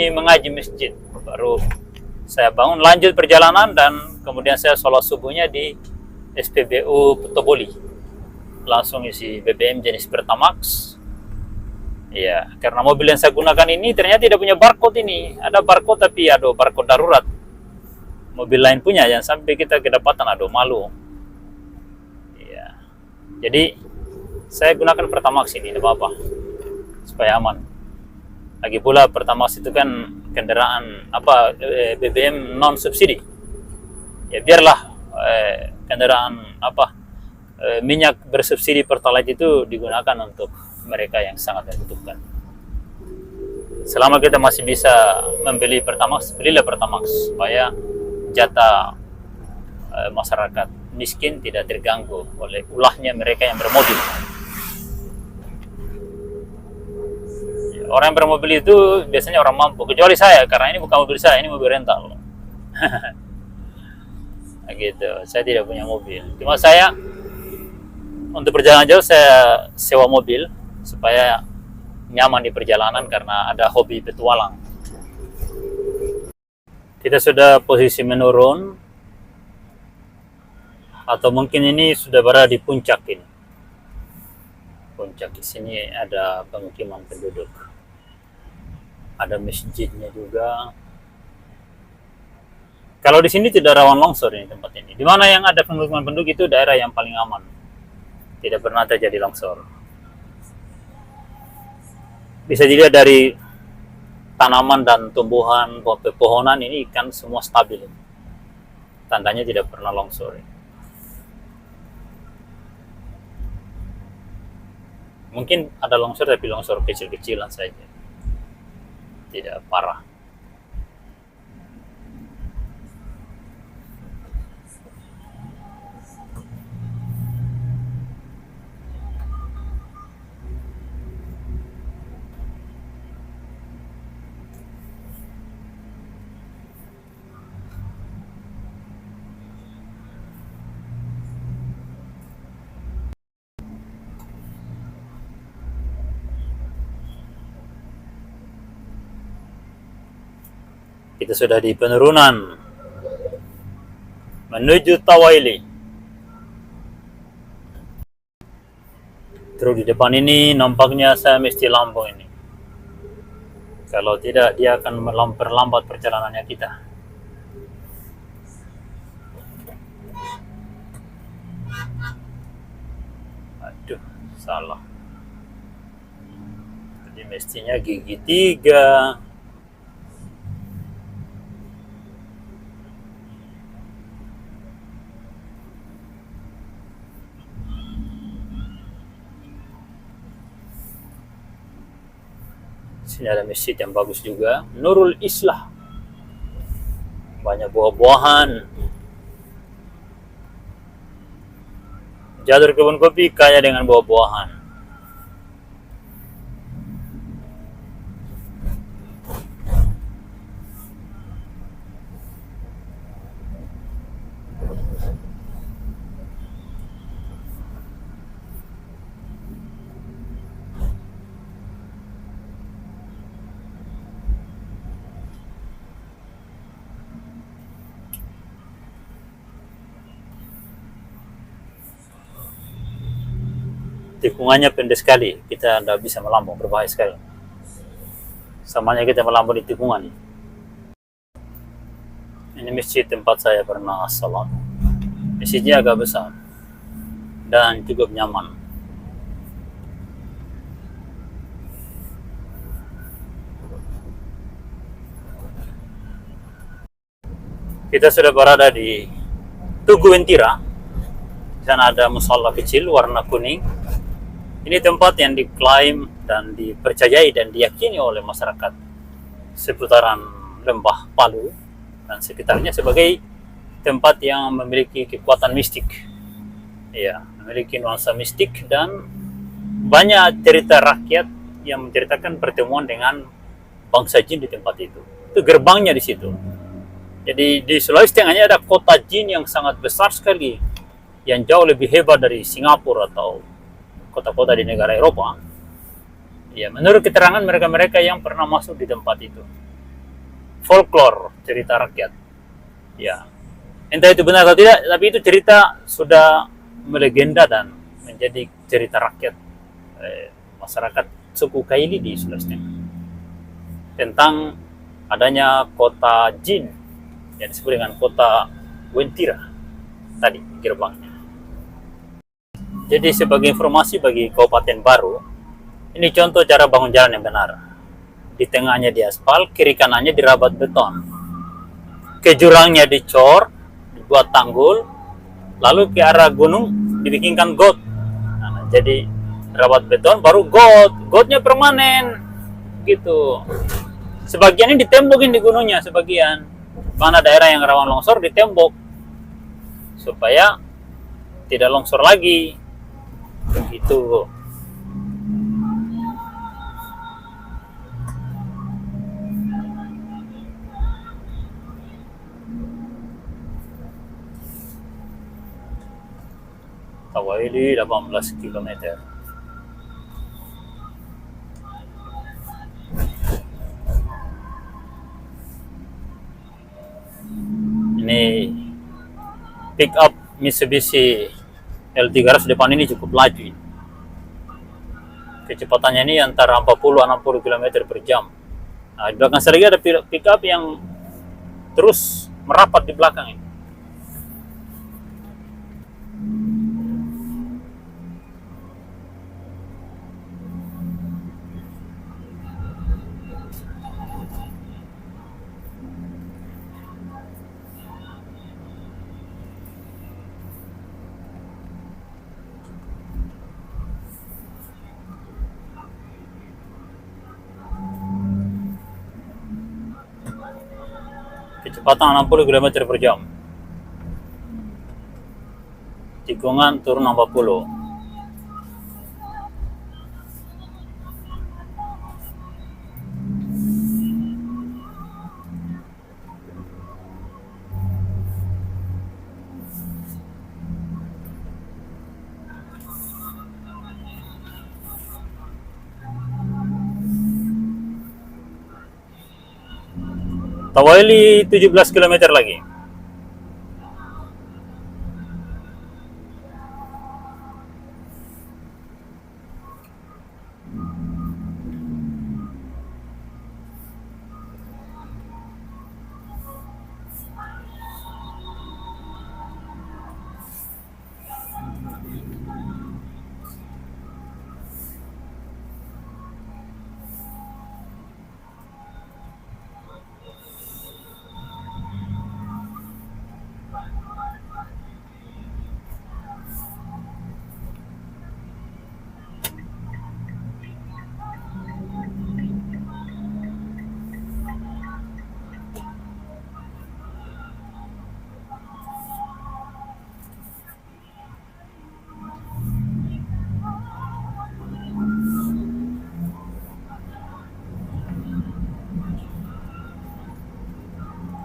mengaji masjid. Baru saya bangun, lanjut perjalanan, dan kemudian saya sholat subuhnya di SPBU Toboli. Langsung isi BBM jenis Pertamax. Ya, karena mobil yang saya gunakan ini ternyata tidak punya barcode ini. Ada barcode tapi ada barcode darurat. Mobil lain punya, yang sampai kita kedapatan, aduh malu. Ya. Jadi saya gunakan Pertamax ini, tidak apa-apa, supaya aman. Lagi pula Pertamax itu kan kendaraan BBM non subsidi. Ya biarlah kendaraan minyak bersubsidi Pertalite itu digunakan untuk mereka yang sangat membutuhkan. Selama kita masih bisa membeli Pertamax, belilah Pertamax supaya jatah masyarakat miskin tidak terganggu oleh ulahnya mereka yang bermobil. Orang yang bermobil itu biasanya orang mampu, kecuali saya, karena ini bukan mobil saya, ini mobil rental. Gitu, saya tidak punya mobil. Cuma saya untuk perjalanan jauh saya sewa mobil supaya nyaman di perjalanan karena ada hobi petualang. Kita sudah posisi menurun, atau mungkin ini sudah berada di puncak ini. Puncak di sini ada pemukiman penduduk. Ada masjidnya juga. Kalau di sini tidak rawan longsor ini tempat ini. Di mana yang ada pemukiman penduduk itu daerah yang paling aman. Tidak pernah terjadi longsor. Bisa dilihat dari tanaman dan tumbuhan pepohonan ini kan semua stabil. Tandanya tidak pernah longsor. Mungkin ada longsor tapi longsor kecil-kecilan saja. Tidak parah. Kita sudah di penurunan menuju Tawaili. Terus di depan ini nampaknya saya mesti lampu ini. Kalau tidak dia akan memperlambat perjalanannya kita. Aduh, salah. Jadi mestinya gigi 3. Sini ada masjid yang bagus juga, Nurul Islah. Banyak buah-buahan. Jalur kebun kopi kaya dengan buah-buahan. Tikungannya pendek sekali, kita tidak bisa melambung, berbahaya sekali. Samanya kita melambung di tikungan. Ini masjid tempat saya pernah salat. Masjidnya agak besar dan cukup nyaman. Kita sudah berada di Tugu Wentira. Di sana ada musola kecil warna kuning. Ini tempat yang diklaim dan dipercayai dan diyakini oleh masyarakat seputaran Lembah Palu dan sekitarnya sebagai tempat yang memiliki kekuatan mistik. Ya, memiliki nuansa mistik dan banyak cerita rakyat yang menceritakan pertemuan dengan bangsa jin di tempat itu. Itu gerbangnya di situ. Jadi di Sulawesi Tengahnya ada kota jin yang sangat besar sekali, yang jauh lebih hebat dari Singapura atau kota-kota di negara Eropa. Ya, menurut keterangan mereka-mereka yang pernah masuk di tempat itu. Folklore, cerita rakyat. Ya, entah itu benar atau tidak, tapi itu cerita sudah melegenda dan menjadi cerita rakyat masyarakat suku Kaili di Sulawesi Tengah tentang adanya kota jin yang disebut dengan kota Wentira tadi gerbangnya. Jadi sebagai informasi bagi Kabupaten Baru, ini contoh cara bangun jalan yang benar. Di tengahnya diaspal, kiri kanannya dirabat beton. Ke jurangnya dicor, dibuat tanggul, lalu ke arah gunung dibikinkan got. Nah, jadi rabat beton baru got. Gotnya permanen gitu. Sebagian ini ditembokin di gunungnya, sebagian. Mana daerah yang rawan longsor ditembok supaya tidak longsor lagi. Begitu. Tawaili 18 km. Ini pick up Mitsubishi L300 depan ini cukup laju. Kecepatannya ini antara 40-60 km per jam. Nah, di belakang saya lagi ada pick up yang terus merapat di belakang ini. Kecepatan 60 km per jam. Tikungan turun 40. Tawaili 17 km lagi.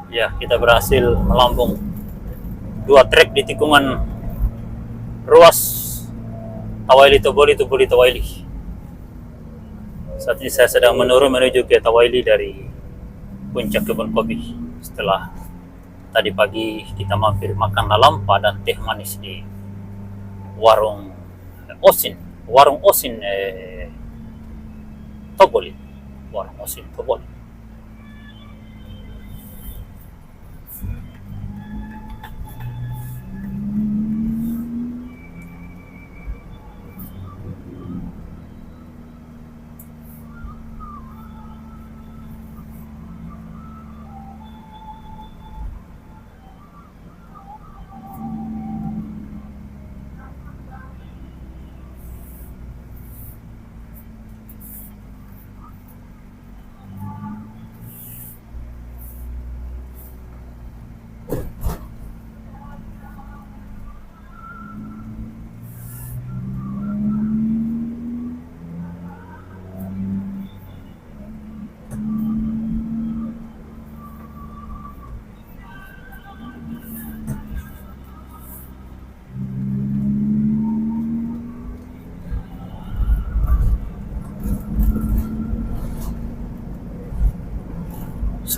Ya, kita berhasil melambung 2 trek di tikungan ruas Tawaili Toboli Tawaili. Saat ini saya sedang menurun menuju ke Tawaili dari puncak kebun kopi. Setelah tadi pagi kita mampir makan lampa dan teh manis di warung Osin Toboli. Warung Osin Toboli.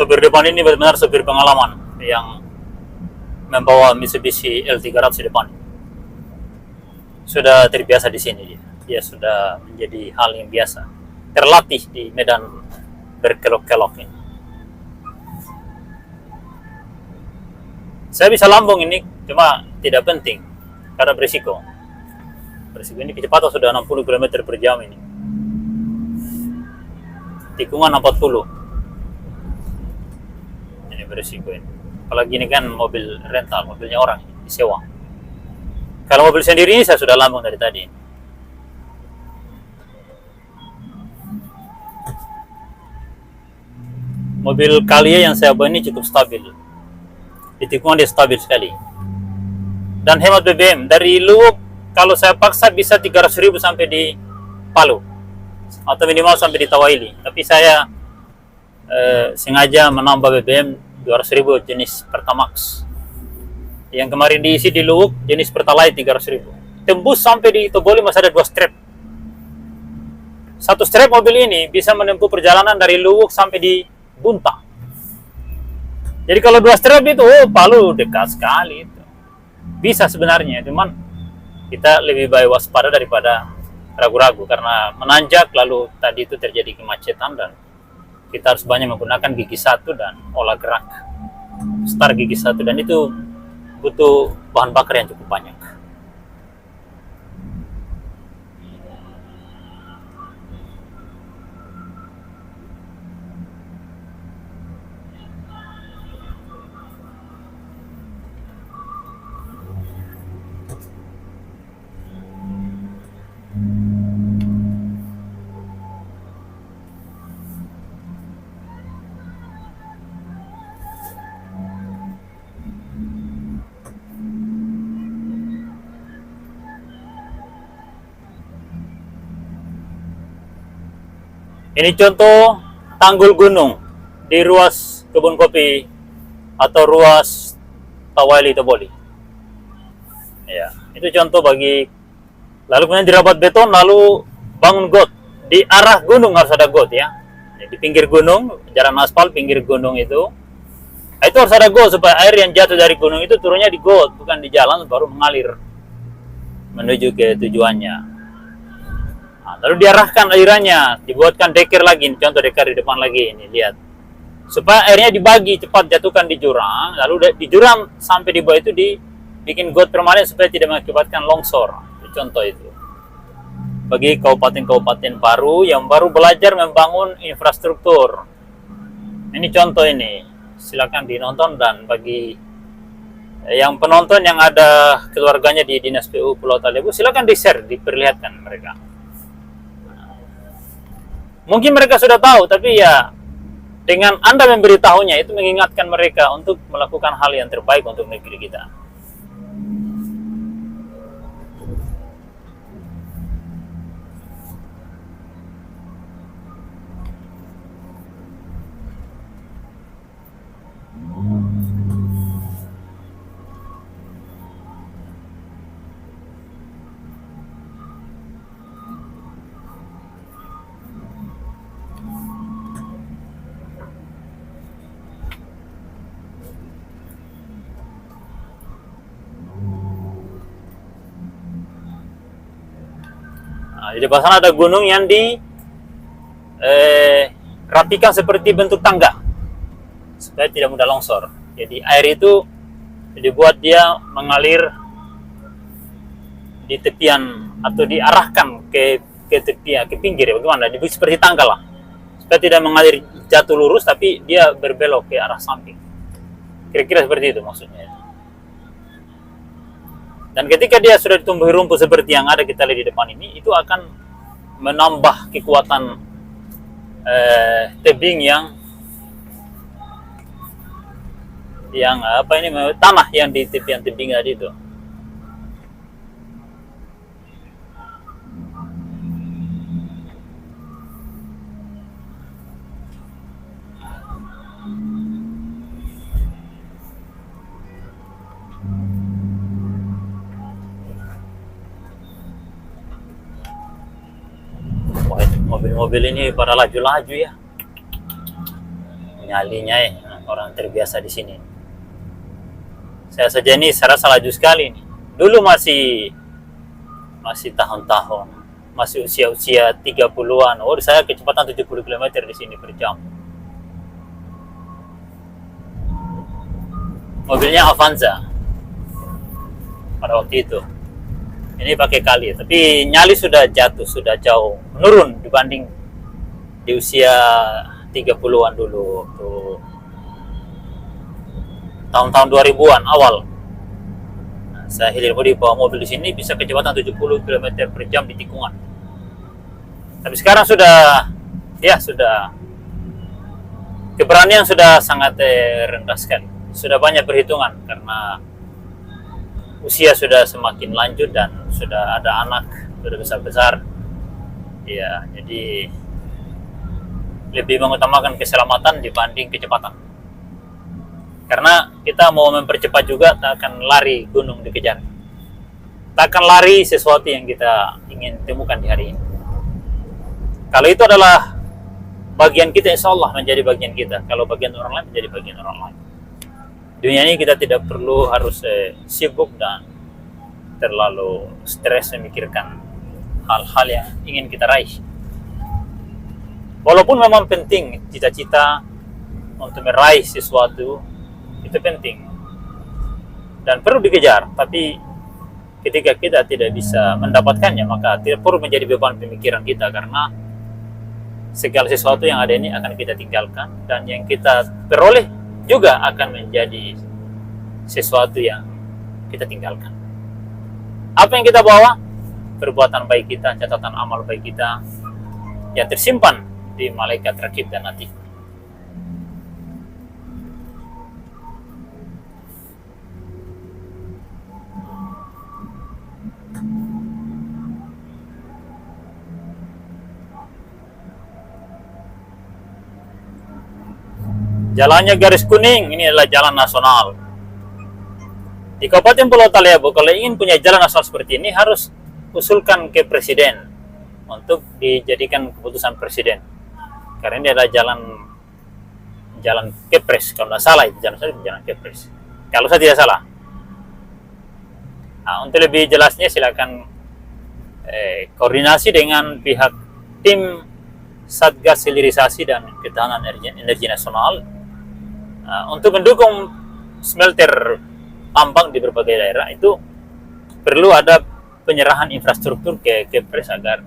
Sopir depan ini benar-benar sopir pengalaman yang membawa Mitsubishi L300 di depan. Sudah terbiasa di sini dia. Dia sudah menjadi hal yang biasa. Terlatih di medan berkelok-kelok ini. Saya bisa lambung ini, cuma tidak penting karena berisiko. Berisiko ini kecepatan sudah 60 km per jam ini. Tikungan 40. Ini berisiko ini. Apalagi ini kan mobil rental, mobilnya orang disewa. Kalau mobil sendiri ini saya sudah lambung dari tadi. Mobil Calya yang saya bawa ini cukup stabil. Di tikungan dia stabil sekali. Dan hemat BBM. Dari Luwuk kalau saya paksa bisa 300.000 sampai di Palu. Atau minimal sampai di Tawaili. Tapi saya sengaja menambah BBM 200.000 jenis Pertamax. Yang kemarin diisi di Luwuk jenis Pertalite 300.000. Tembus sampai di Toboli masih ada 2 strap. Satu strap mobil ini bisa menempuh perjalanan dari Luwuk sampai di Bunta. Jadi kalau 2 strap itu, Palu dekat sekali itu. Bisa sebenarnya, cuman kita lebih baik waspada daripada ragu-ragu karena menanjak lalu tadi itu terjadi kemacetan dan kita harus banyak menggunakan gigi 1 dan olah gerak start gigi 1 dan itu butuh bahan bakar yang cukup banyak. Ini contoh tanggul gunung di ruas kebun kopi atau ruas Tawaili Toboli. Ya, itu contoh bagi. Lalu kemudian dirabat beton, lalu bangun got di arah gunung harus ada got ya. Di pinggir gunung, jalan aspal pinggir gunung itu harus ada got supaya air yang jatuh dari gunung itu turunnya di got, bukan di jalan baru mengalir menuju ke tujuannya. Lalu diarahkan alirannya, dibuatkan deker lagi, contoh deker di depan lagi ini, lihat. Supaya airnya dibagi cepat jatuhkan di jurang, lalu di jurang sampai di bawah itu dibikin got permanen supaya tidak mengakibatkan longsor. Itu contoh itu. Bagi kabupaten-kabupaten baru yang baru belajar membangun infrastruktur. Ini contoh ini, silakan dinonton dan bagi yang penonton yang ada keluarganya di Dinas PU Pulau Talebo, silakan di-share, diperlihatkan mereka. Mungkin mereka sudah tahu, tapi ya dengan Anda memberitahunya itu mengingatkan mereka untuk melakukan hal yang terbaik untuk negeri kita. Di depan sana ada gunung yang rapikan seperti bentuk tangga supaya tidak mudah longsor. Jadi air itu dibuat dia mengalir di tepian atau diarahkan ke tepian, ke pinggir ya, bagaimana? Dibuat seperti tangga lah supaya tidak mengalir jatuh lurus tapi dia berbelok ke arah samping. Kira-kira seperti itu maksudnya. Dan ketika dia sudah ditumbuhi rumput seperti yang ada kita lihat di depan ini, itu akan menambah kekuatan tebing yang tanah yang di tepian tebing tadi itu. Mobil-mobil ini pada laju-laju ya. nyalinya ya, orang terbiasa di sini. Saya saja ini serasa laju sekali nih. Dulu masih tahun-tahun, masih usia-usia 30-an. Oh, saya kecepatan 70 km di sini per jam. Mobilnya Avanza pada waktu itu. Ini pakai kali, tapi nyali sudah jatuh, sudah jauh menurun dibanding di usia 30-an dulu, tuh tahun-tahun 2000-an awal. Nah, saya hilir bodi bawa mobil di sini bisa kecepatan 70 km per jam di tikungan. Tapi sekarang sudah keberanian sudah sangat rendah sekali. Sudah banyak perhitungan karena usia sudah semakin lanjut dan sudah ada anak, sudah besar-besar. Ya, jadi lebih mengutamakan keselamatan dibanding kecepatan. Karena kita mau mempercepat juga, tak akan lari gunung dikejar. Tak akan lari sesuatu yang kita ingin temukan di hari ini. Kalau itu adalah bagian kita, insya Allah menjadi bagian kita. Kalau bagian orang lain, menjadi bagian orang lain. Dunia ini kita tidak perlu harus sibuk dan terlalu stres memikirkan hal-hal yang ingin kita raih. Walaupun memang penting cita-cita untuk meraih sesuatu, itu penting dan perlu dikejar. Tapi ketika kita tidak bisa mendapatkannya, maka tidak perlu menjadi beban pemikiran kita, karena segala sesuatu yang ada ini akan kita tinggalkan, dan yang kita peroleh juga akan menjadi sesuatu yang kita tinggalkan. Apa yang kita bawa? Perbuatan baik kita, catatan amal baik kita yang tersimpan di malaikat rakib dan atid. Jalannya garis kuning, ini adalah jalan nasional. Di Kabupaten Pulau Taliabu, kalau ingin punya jalan nasional seperti ini, harus usulkan ke presiden untuk dijadikan keputusan presiden. Karena ini adalah jalan kepres, kalau tidak salah itu jalan kepres. Kalau saya tidak salah. Nah, untuk lebih jelasnya silakan koordinasi dengan pihak tim Satgas Hilirisasi dan Ketahanan Energi Nasional untuk mendukung smelter tambang di berbagai daerah. Itu perlu ada penyerahan infrastruktur ke Kepres agar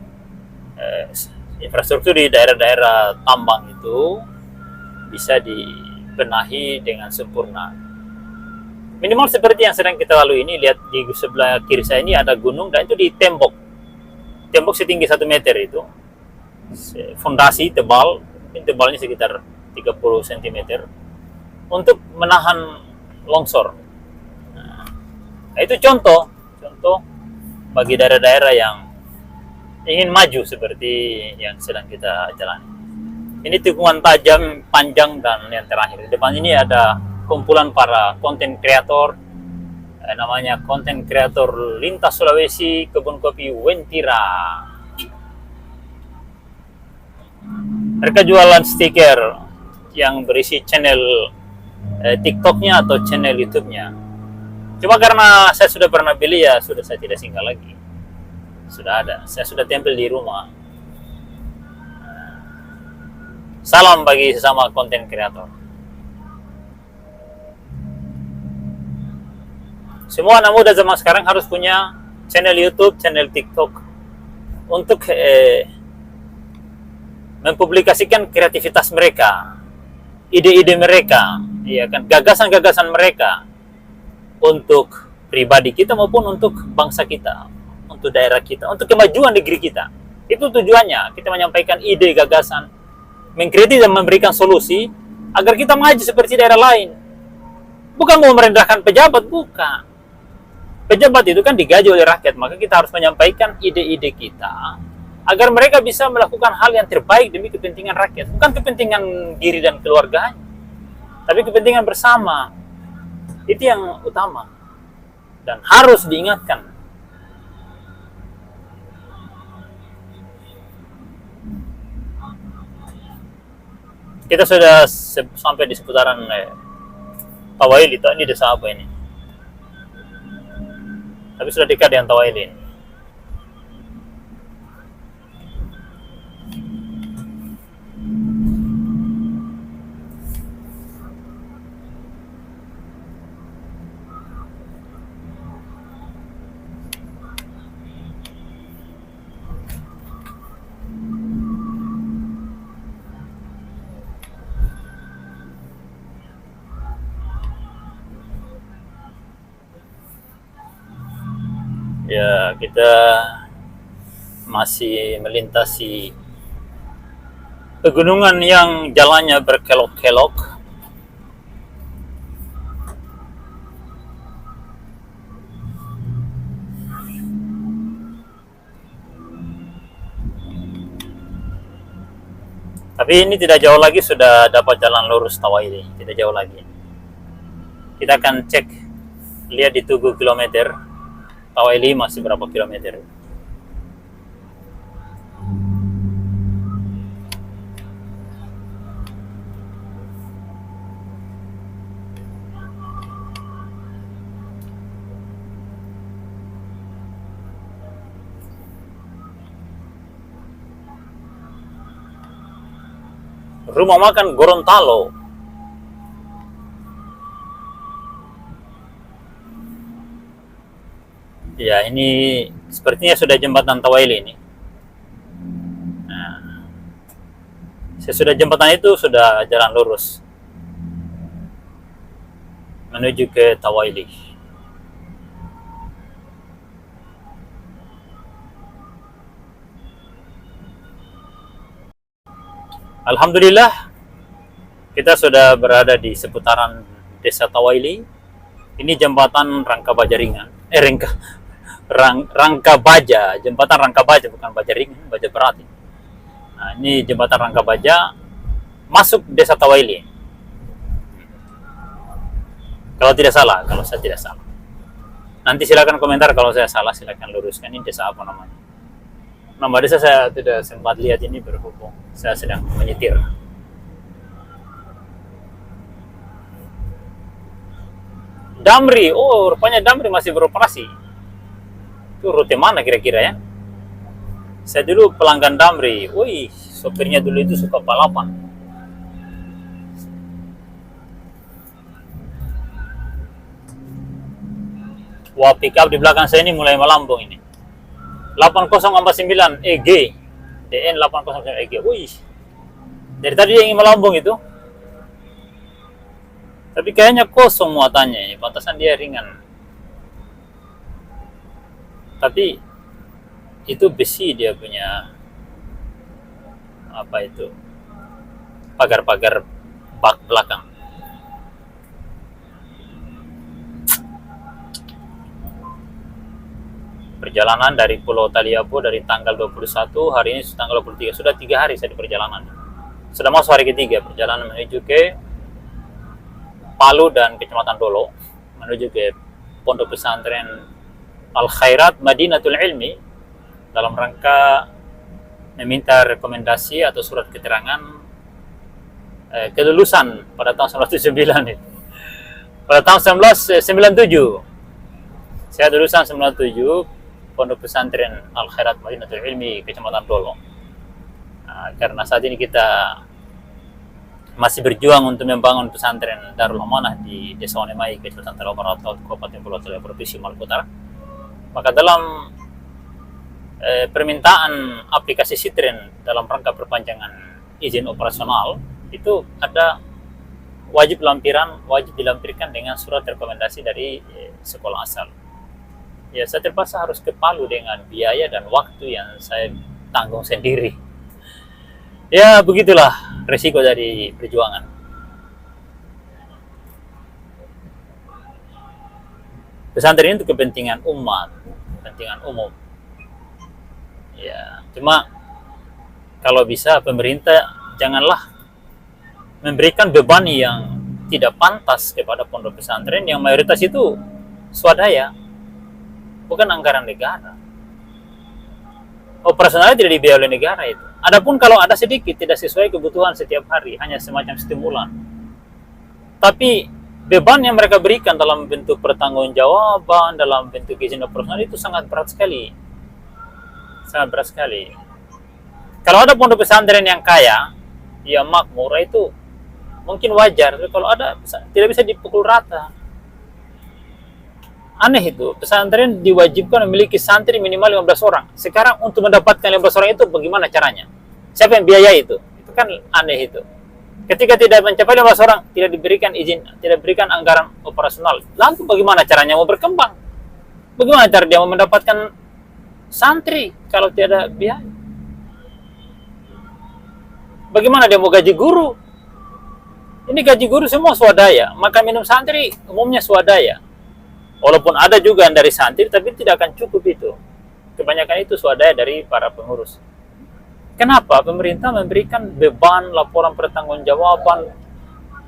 infrastruktur di daerah-daerah tambang itu bisa dibenahi dengan sempurna. Minimal seperti yang sedang kita lalui ini. Lihat di sebelah kiri saya ini ada gunung, dan itu di tembok setinggi 1 meter itu. Fondasi tebal, tebalnya sekitar 30 cm untuk menahan longsor. Nah, itu contoh bagi daerah-daerah yang ingin maju seperti yang sedang kita jalani. Ini tikungan tajam, panjang, dan yang terakhir di depan ini ada kumpulan para konten kreator, namanya konten kreator Lintas Sulawesi Kebun Kopi Wentira. Mereka jualan stiker yang berisi channel TikToknya atau channel YouTube-nya. Cuma karena saya sudah pernah beli, ya sudah, saya tidak singgah lagi. Sudah ada, saya sudah tempel di rumah. Salam bagi sesama konten kreator. Semua anak muda zaman sekarang harus punya channel YouTube, channel TikTok untuk mempublikasikan kreativitas mereka, ide-ide mereka, ya kan, gagasan-gagasan mereka untuk pribadi kita maupun untuk bangsa kita, untuk daerah kita, untuk kemajuan negeri kita. Itu tujuannya, kita menyampaikan ide, gagasan, mengkritik dan memberikan solusi agar kita maju seperti daerah lain. Bukan mau merendahkan pejabat, bukan. Pejabat itu kan digaji oleh rakyat, maka kita harus menyampaikan ide-ide kita agar mereka bisa melakukan hal yang terbaik demi kepentingan rakyat. Bukan kepentingan diri dan keluarganya, tapi kepentingan bersama. Itu yang utama dan harus diingatkan. Kita sudah sampai di seputaran Tawaili. Ini desa apa ini? Tapi sudah dekat dengan Tawaili. Ya, kita masih melintasi pegunungan yang jalannya berkelok-kelok. Tapi ini tidak jauh lagi sudah dapat jalan lurus Tawaili, tidak jauh lagi. Kita akan cek, lihat di Tugu kilometer, Tawaili masih berapa kilometer. Rumah makan Gorontalo. Ya, ini sepertinya sudah jembatan Tawaili ini. Nah, sesudah jembatan itu sudah jalan lurus menuju ke Tawaili. Alhamdulillah, kita sudah berada di seputaran desa Tawaili. Ini jembatan Rangka Bajaringan. Rangka Baja, jembatan Rangka Baja, bukan Bajaringan, Baja berat. Nah, ini jembatan Rangka Baja masuk desa Tawaili. Kalau tidak salah, kalau saya tidak salah. Nanti silakan komentar kalau saya salah, silakan luruskan. Ini desa apa namanya? Nama desa saya tidak sempat lihat ini berhubung saya sedang menyetir. Damri, oh rupanya Damri masih beroperasi. Itu rute mana kira-kira ya? Saya dulu pelanggan Damri. Wih, sopirnya dulu itu suka balapan. Wah, pick up di belakang saya ini mulai melambung ini. 8049 EG. DN 809 EG. Wih. Dari tadi dia ingin melambung itu. Tapi kayaknya kosong muatannya ini. Pantasan dia ringan. Tapi itu besi dia punya apa itu? Pagar-pagar bak belakang. Perjalanan dari Pulau Taliabu dari tanggal 21, hari ini tanggal 23, sudah 3 hari saya di perjalanan. Sudah masuk hari ketiga perjalanan menuju ke Palu dan Kecamatan Dolo, menuju ke Pondok Pesantren Al Khairat Madinatul Ilmi dalam rangka meminta rekomendasi atau surat keterangan kelulusan pada tahun 1999. Pada tahun 1997 saya lulusan 97 Pondok Pesantren Al Khairat Madinatul Ilmi Kecamatan Dolo. Nah, karena saat ini kita masih berjuang untuk membangun pesantren Darul Amanah di Desa Wanemai, Kecamatan Talawa Barat, Kabupaten Pulau Talawa, Provinsi Maluku Utara. Maka dalam permintaan aplikasi Sitren dalam rangka perpanjangan izin operasional itu ada wajib dilampirkan dengan surat rekomendasi dari sekolah asal. Ya, saya terpaksa harus ke Palu dengan biaya dan waktu yang saya tanggung sendiri. Ya, begitulah resiko dari perjuangan. Pesantren itu kepentingan umat, kepentingan umum. Ya, cuma kalau bisa pemerintah janganlah memberikan beban yang tidak pantas kepada pondok pesantren yang mayoritas itu swadaya. Bukan anggaran negara. operasionalnya tidak dibiayai oleh negara itu. Adapun kalau ada sedikit tidak sesuai kebutuhan setiap hari, hanya semacam stimulan. Tapi beban yang mereka berikan dalam bentuk pertanggungjawaban, dalam bentuk izin operasional itu sangat berat sekali. Sangat berat sekali. Kalau ada pondok pesantren yang kaya, ya makmur, itu mungkin wajar. Tapi kalau ada, tidak bisa dipukul rata. Aneh itu, pesantren diwajibkan memiliki santri minimal 15 orang. Sekarang untuk mendapatkan 15 orang itu bagaimana caranya? Siapa yang biaya itu? Itu kan aneh itu. Ketika tidak mencapai 15 orang, tidak diberikan izin, tidak diberikan anggaran operasional. Lalu bagaimana caranya mau berkembang? Bagaimana cara dia mau mendapatkan santri kalau tidak ada biaya? Bagaimana dia mau gaji guru? Ini gaji guru semua swadaya, makan minum santri umumnya swadaya. Walaupun ada juga yang dari santri, tapi tidak akan cukup itu. Kebanyakan itu swadaya dari para pengurus. Kenapa? Pemerintah memberikan beban laporan pertanggungjawaban,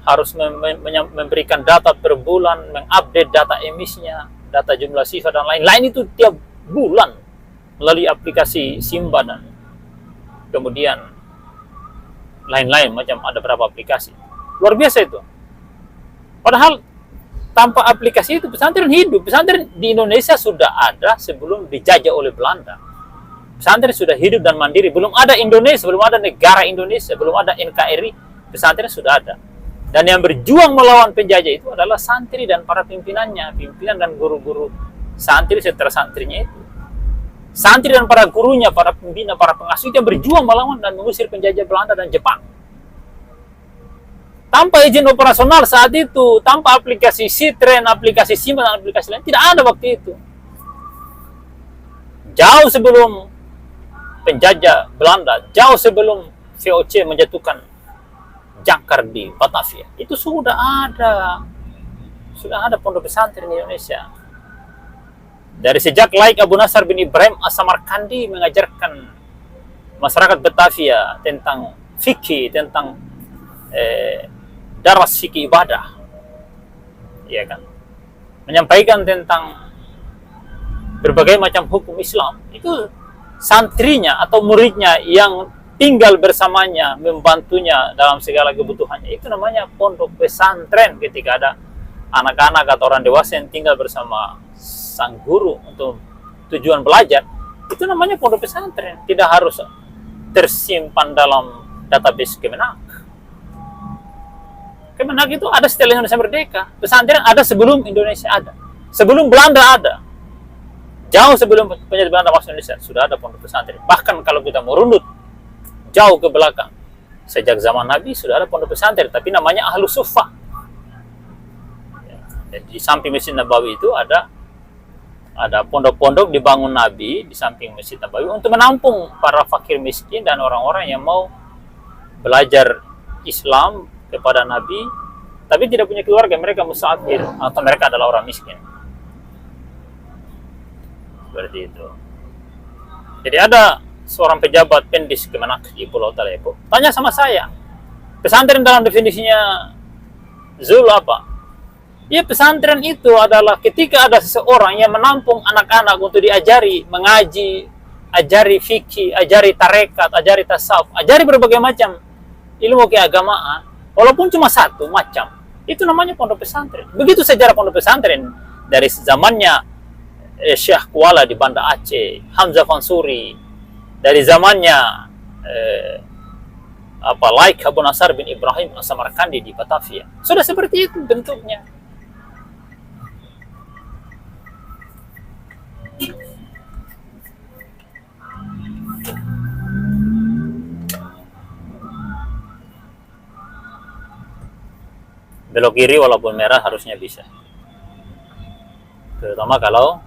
harus memberikan data per bulan, mengupdate data emisinya, data jumlah siswa dan lain-lain itu tiap bulan melalui aplikasi Simba dan kemudian lain-lain macam ada berapa aplikasi. Luar biasa itu. Padahal tanpa aplikasi itu pesantren hidup. Pesantren di Indonesia sudah ada sebelum dijajah oleh Belanda. Pesantren sudah hidup dan mandiri. Belum ada Indonesia, belum ada negara Indonesia, belum ada NKRI. Pesantren sudah ada. Dan yang berjuang melawan penjajah itu adalah santri dan para pimpinannya, pimpinan dan guru-guru santri serta santrinya itu. Santri dan para gurunya, para pembina, para pengasuh yang berjuang melawan dan mengusir penjajah Belanda dan Jepang. Tanpa izin operasional saat itu, tanpa aplikasi Citren, aplikasi Simba, dan aplikasi lain, tidak ada waktu itu. Jauh sebelum penjajah Belanda, jauh sebelum VOC menjatuhkan jangkar di Batavia, itu sudah ada pondok pesantren di Indonesia. Dari sejak Laik Abu Nasar bin Ibrahim As-Samarkandi mengajarkan masyarakat Batavia tentang fikih, tentang daras fikih ibadah, ya kan, menyampaikan tentang berbagai macam hukum Islam, itu santrinya atau muridnya yang tinggal bersamanya, membantunya dalam segala kebutuhannya, itu namanya pondok pesantren. Ketika ada anak-anak atau orang dewasa yang tinggal bersama sang guru untuk tujuan belajar, itu namanya pondok pesantren. Tidak harus tersimpan dalam database Kemenak. Kemenak itu ada setelah Indonesia merdeka. Pesantren ada sebelum Indonesia ada, sebelum Belanda ada, jauh sebelum penjajah Belanda masuk Indonesia sudah ada pondok pesantren. Bahkan kalau kita mau runut jauh ke belakang, sejak zaman Nabi sudah ada pondok pesantren, tapi namanya Ahlus Suffah. Di samping Masjid Nabawi itu ada pondok-pondok dibangun Nabi di samping Masjid Nabawi untuk menampung para fakir miskin dan orang-orang yang mau belajar Islam kepada Nabi tapi tidak punya keluarga, mereka musafir atau mereka adalah orang miskin. Seperti itu. Jadi ada seorang pejabat Pendis Kemenak di Pulau Talebo tanya sama saya, pesantren dalam definisinya Zul apa? Ya, pesantren itu adalah ketika ada seseorang yang menampung anak-anak untuk diajari mengaji, ajari fikih, ajari tarekat, ajari tasawuf, ajari berbagai macam ilmu keagamaan, walaupun cuma satu macam, itu namanya pondok pesantren. Begitu sejarah pondok pesantren dari zamannya Syekh Kuala di Banda Aceh, Hamzah Fansuri, dari zamannya Laik Abu Nasar bin Ibrahim As-Samarkandi di Batavia, sudah seperti itu bentuknya. Belok kiri walaupun merah harusnya bisa, terutama kalau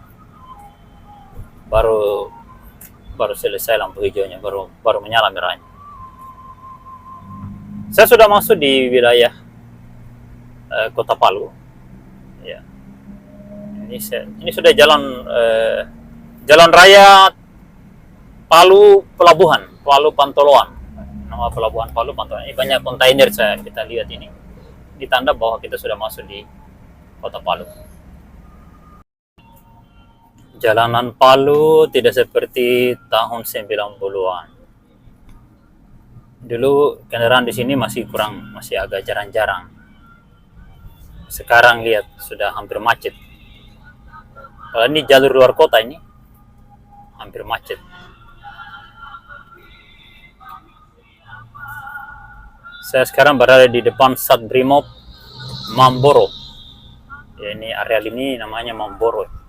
baru selesai lampu hijaunya, baru menyala merahnya. Saya sudah masuk di wilayah Kota Palu, ya. Ini sudah jalan raya Palu Pelabuhan, Palu Pantoloan. Nama pelabuhan Palu Pantoloan. Ini banyak kontainer kita lihat ini. Ditanda bahwa kita sudah masuk di Kota Palu. Jalanan Palu tidak seperti tahun 90-an. Dulu kendaraan di sini masih agak jarang-jarang. Sekarang lihat sudah hampir macet. Kalau ini jalur luar kota ini hampir macet. Saya sekarang berada di depan Sat Brimob Mamboro. Ya, ini areal ini namanya Mamboro.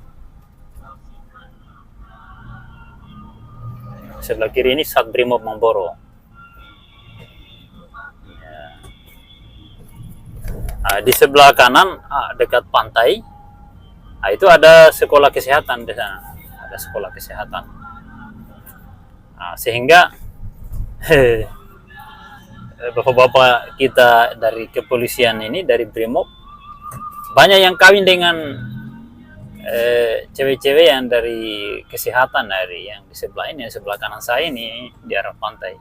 Sebelah kiri ini Sat Brimob Mamboro. Ya. Nah, di sebelah kanan dekat pantai, itu ada sekolah kesehatan di sana. Ada sekolah kesehatan. Nah, sehingga bapak-bapak kita dari kepolisian ini, dari Brimob, banyak yang kawin dengan cewek-cewek yang dari kesehatan, dari yang di sebelah ini, sebelah kanan saya ini di arah pantai.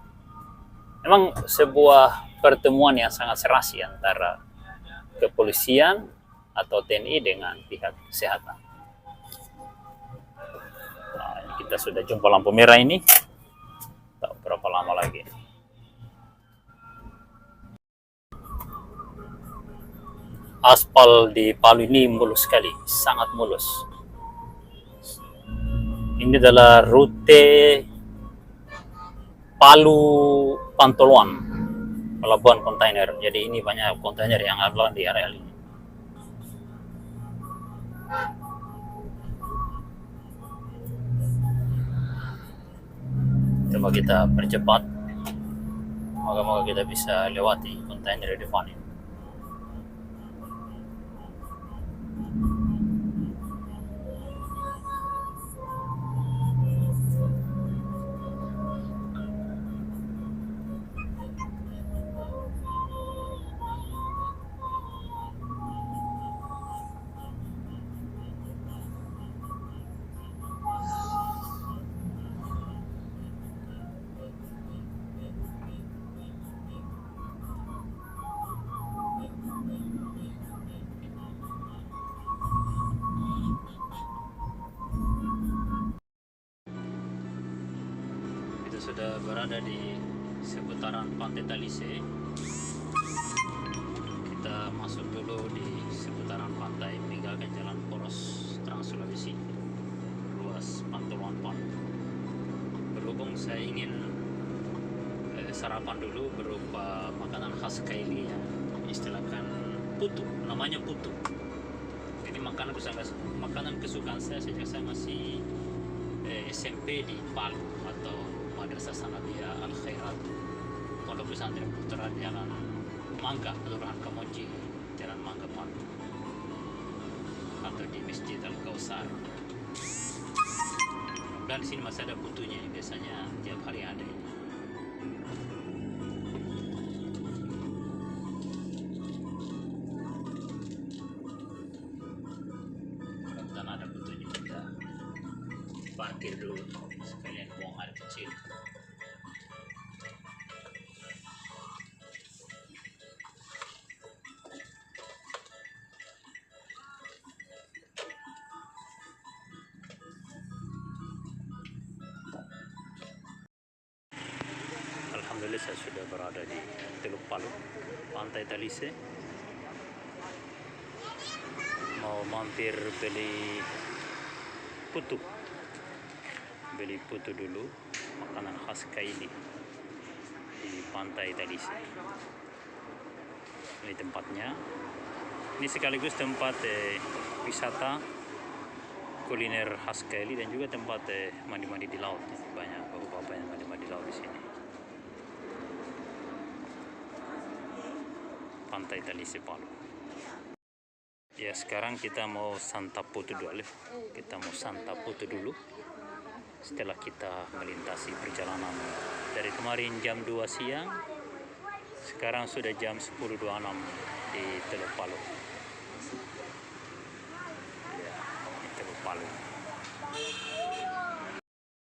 Memang sebuah pertemuan yang sangat serasi antara kepolisian atau TNI dengan pihak kesehatan. Nah, kita sudah jumpa lampu merah ini, tak berapa lama lagi. Aspal di Palu ini mulus sekali, sangat mulus. Ini adalah rute Palu Pantoloan, pelabuhan kontainer. Jadi ini banyak kontainer yang ada di area ini. Coba kita percepat, moga-moga kita bisa lewati kontainer di depan ini. Sudah berada di seputaran Pantai Talise. Kita masuk dulu di seputaran pantai, meninggalkan jalan poros Trans Sulawesi, ruas Pantoloan Palu. Berhubung saya ingin sarapan dulu berupa makanan khas Kaili yang istilahkan putu, namanya putu. Ini makanan kesukaan saya sejak saya masih SMP di Palu, atau Madrasah Sanawiyah Al Khairat, Pondok Pesantren Putra, Jalan Mangga, Kelurahan Kamonji, Jalan Mangga Palu, atau di Masjid Al Kausar. Dan di sini masih ada putunya, biasanya tiap hari ada ini. Dan ada putunya, kita parkir dulu sekalian buang air kecil. Alhamdulillah saya sudah berada di Teluk Palu, Pantai Talise. Mau mampir beli putu dulu, makanan khas Kaili di Pantai Talise. Ini tempatnya. Ini sekaligus tempat wisata kuliner khas Kaili dan juga tempat mandi-mandi di laut. Banyak bapak-bapak yang mandi-mandi di laut di sini. Pantai Talise Palu. Ya, sekarang kita mau santap putu dulu. Setelah kita melintasi perjalanan dari kemarin jam 2 siang, sekarang sudah jam 10.26 di Teluk Palu. Ya, ini Teluk Palu.